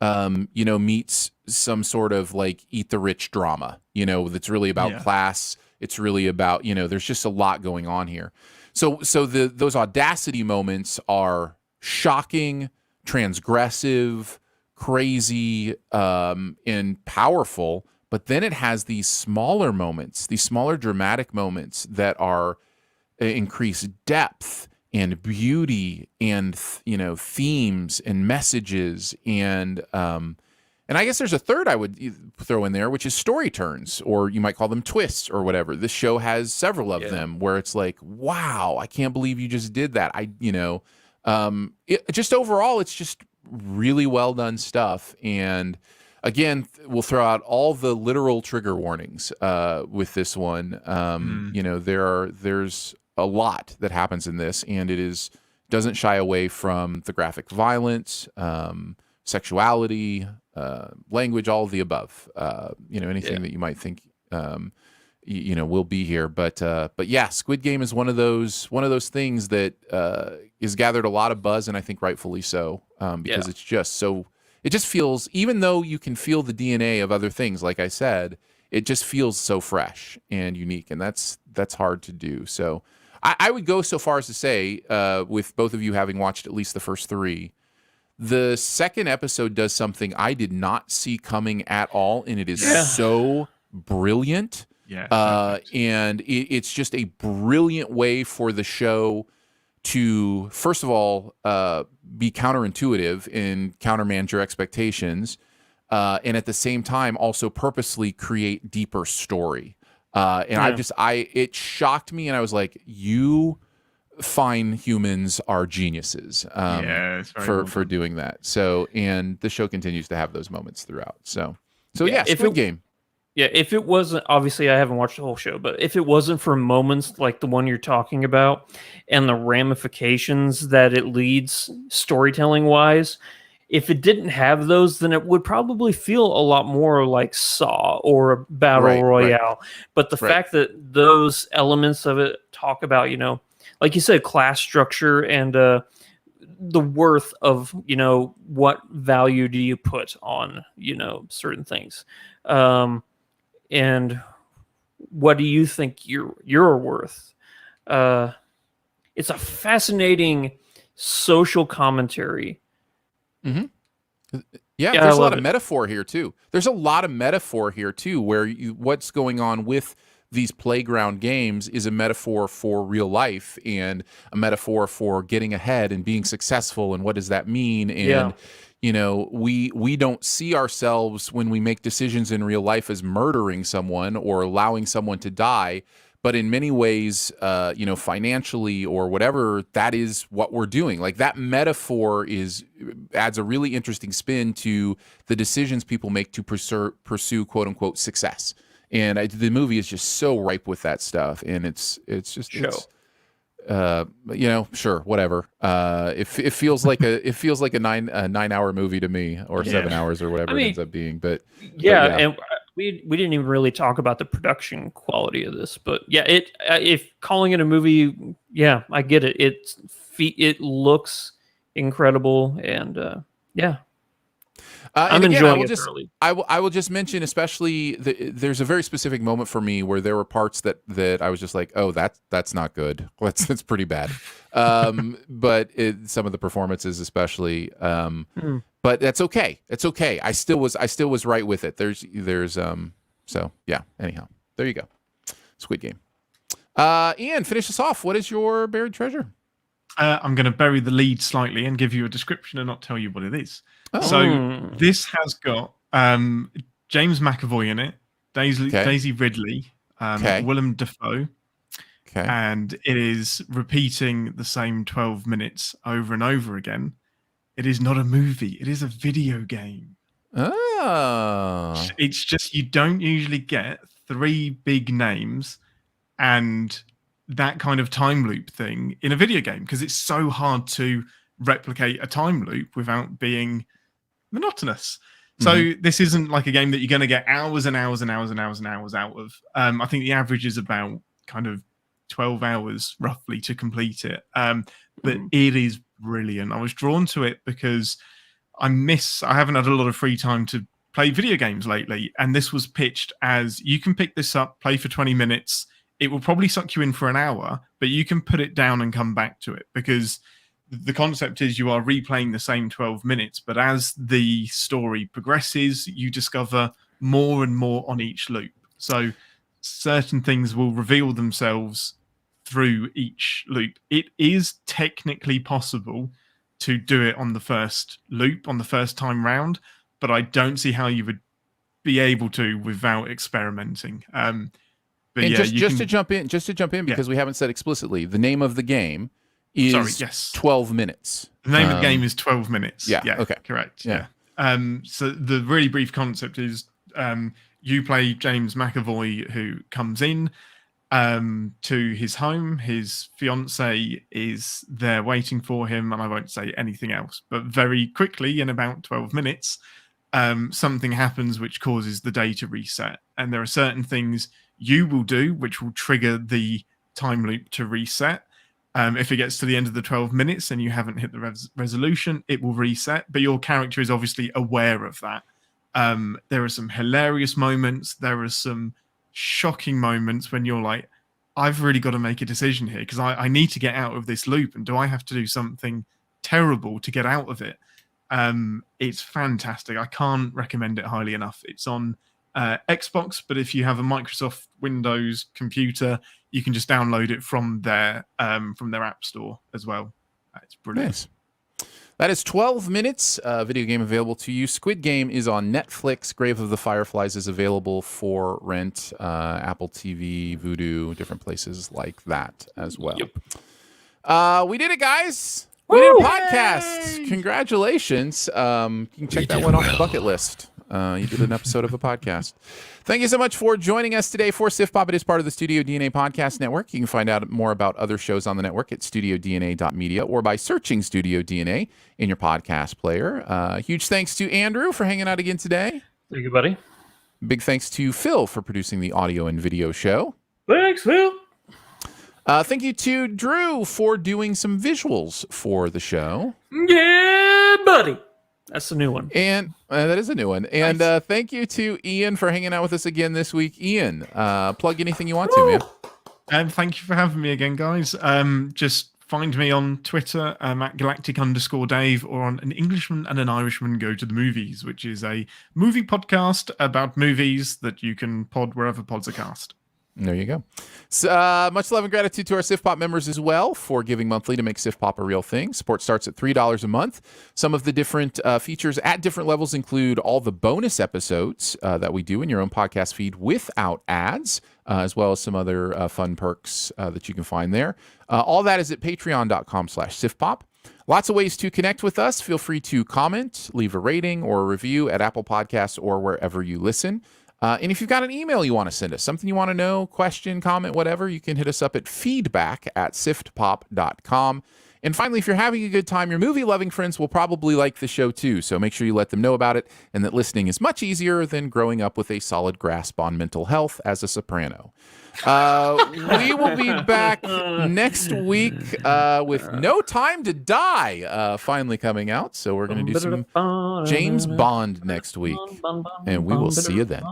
meets some sort of like eat the rich drama, that's really about class. It's really about, there's just a lot going on here. So those audacity moments are shocking, transgressive, crazy, and powerful. But then it has these smaller moments, these smaller dramatic moments that are increase depth and beauty and themes and messages and I guess there's a third I would throw in there, which is story turns, or you might call them twists or whatever. This show has several of them where it's like, wow, I can't believe you just did that. Just overall, it's just really well done stuff. And again, we'll throw out all the literal trigger warnings with this one. There's a lot that happens in this, and it doesn't shy away from the graphic violence, sexuality, language, all of the above. Anything that you might think will be here. But yeah, Squid Game is one of those things that has gathered a lot of buzz, and I think rightfully so, because it's just so. It just feels, even though you can feel the DNA of other things, like I said, it just feels so fresh and unique, and that's hard to do. So I would go so far as to say, with both of you having watched at least the first three, the second episode does something I did not see coming at all, and it is so brilliant. And it's just a brilliant way for the show to, first of all, be counterintuitive and countermand your expectations, and at the same time also purposely create deeper story. It shocked me, and I was like, you fine humans are geniuses for doing that. So, and the show continues to have those moments throughout. So Squid Game. Yeah, if it wasn't, obviously I haven't watched the whole show, but if it wasn't for moments like the one you're talking about and the ramifications that it leads storytelling wise, if it didn't have those, then it would probably feel a lot more like Saw or a Battle Royale. But the fact that those elements of it talk about, like you said, class structure and the worth of, what value do you put on, certain things. And what do you think you're worth? It's a fascinating social commentary. Mm-hmm. Yeah, there's a lot of metaphor here too. There's a lot of metaphor here too, where what's going on with these playground games is a metaphor for real life and a metaphor for getting ahead and being successful. And what does that mean? And we don't see ourselves when we make decisions in real life as murdering someone or allowing someone to die. But in many ways, financially or whatever, that is what we're doing. Like that metaphor adds a really interesting spin to the decisions people make to pursue quote unquote success. And the movie is just so ripe with that stuff. And it's just sure, whatever. It feels like a 9-hour movie to me, or 7 hours or whatever it ends up being. But and we didn't even really talk about the production quality of this, but if calling it a movie, I get it. It looks incredible, and I'm enjoying it thoroughly. I will just mention, especially there's a very specific moment for me where there were parts that I was just like, oh, that's not good. That's pretty bad. But some of the performances, especially. But that's okay. It's okay. I still was right with it. So yeah. Anyhow, there you go. Squid Game. Ian, finish us off. What is your buried treasure? I'm going to bury the lead slightly and give you a description and not tell you what it is. Oh. So this has got James McAvoy in it, Daisy Ridley, Willem Dafoe, and it is repeating the same 12 minutes over and over again. It is not a movie. It is a video game. Oh. It's just you don't usually get three big names and that kind of time loop thing in a video game because it's so hard to replicate a time loop without being monotonous. So this isn't like a game that you're going to get hours and hours and hours and hours and hours out of. I think the average is about kind of 12 hours roughly to complete it. But it is brilliant. I was drawn to it because I haven't had a lot of free time to play video games lately, and this was pitched as you can pick this up, play for 20 minutes. It will probably suck you in for an hour, but you can put it down and come back to it, because the concept is you are replaying the same 12 minutes, but as the story progresses, you discover more and more on each loop. So certain things will reveal themselves through each loop. It is technically possible to do it on the first loop, on the first time round, but I don't see how you would be able to without experimenting. But And yeah, just to jump in, because we haven't said explicitly, the name of the game is 12 minutes. The name of the game is 12 minutes. Yeah. Okay. Correct. Yeah. So the really brief concept is you play James McAvoy, who comes in to his home. His fiance is there waiting for him, and I won't say anything else. But very quickly, in about 12 minutes, something happens which causes the day to reset. And there are certain things you will do which will trigger the time loop to reset. If it gets to the end of the 12 minutes and you haven't hit the resolution, it will reset. But your character is obviously aware of that. There are some hilarious moments. There are some shocking moments when you're like, I've really got to make a decision here, because I need to get out of this loop. And do I have to do something terrible to get out of it? It's fantastic. I can't recommend it highly enough. It's on Xbox, but if you have a Microsoft Windows computer, you can just download it from their app store as well. It's brilliant. Nice. That is 12 minutes. Video game available to you. Squid Game is on Netflix. Grave of the Fireflies is available for rent. Apple TV, Vudu, different places like that as well. Yep. We did it, guys. We did a podcast. Congratulations. You can check that one off the bucket list. You did an episode of a podcast. Thank you so much for joining us today for Sif Pop. It is part of the Studio DNA Podcast Network. You can find out more about other shows on the network at studiodna.media or by searching Studio DNA in your podcast player. Huge thanks to Andrew for hanging out again today. Thank you, buddy. Big thanks to Phil for producing the audio and video show. Thanks, Phil. Thank you to Drew for doing some visuals for the show. Yeah, buddy. That's the new one. And that is a new one. And Nice. thank you to Ian for hanging out with us again this week. Ian, plug anything you want to, man. Thank you for having me again, guys. Just find me on Twitter at galactic_Dave, or on An Englishman and an Irishman Go to the Movies, which is a movie podcast about movies that you can pod wherever pods are cast. There you go. So, much love and gratitude to our Sif Pop members as well for giving monthly to make Sif Pop a real thing. Support starts at $3 a month. Some of the different features at different levels include all the bonus episodes that we do in your own podcast feed without ads, as well as some other fun perks that you can find there. All that is at patreon.com/SifPop. Lots of ways to connect with us. Feel free to comment, leave a rating or a review at Apple Podcasts or wherever you listen. And if you've got an email you want to send us, something you want to know, question, comment, whatever, you can hit us up at feedback@siftpop.com. And finally, if you're having a good time, your movie-loving friends will probably like the show too, so make sure you let them know about it and that listening is much easier than growing up with a solid grasp on mental health as a soprano. We will be back next week with No Time to Die finally coming out, so we're going to do some James Bond next week, and we will see you then.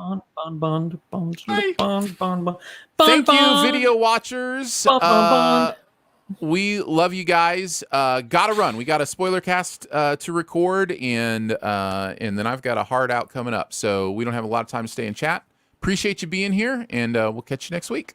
Thank you, video watchers. We love you guys. Gotta run. We got a spoiler cast to record, and then I've got a hard out coming up. So we don't have a lot of time to stay and chat. Appreciate you being here, and we'll catch you next week.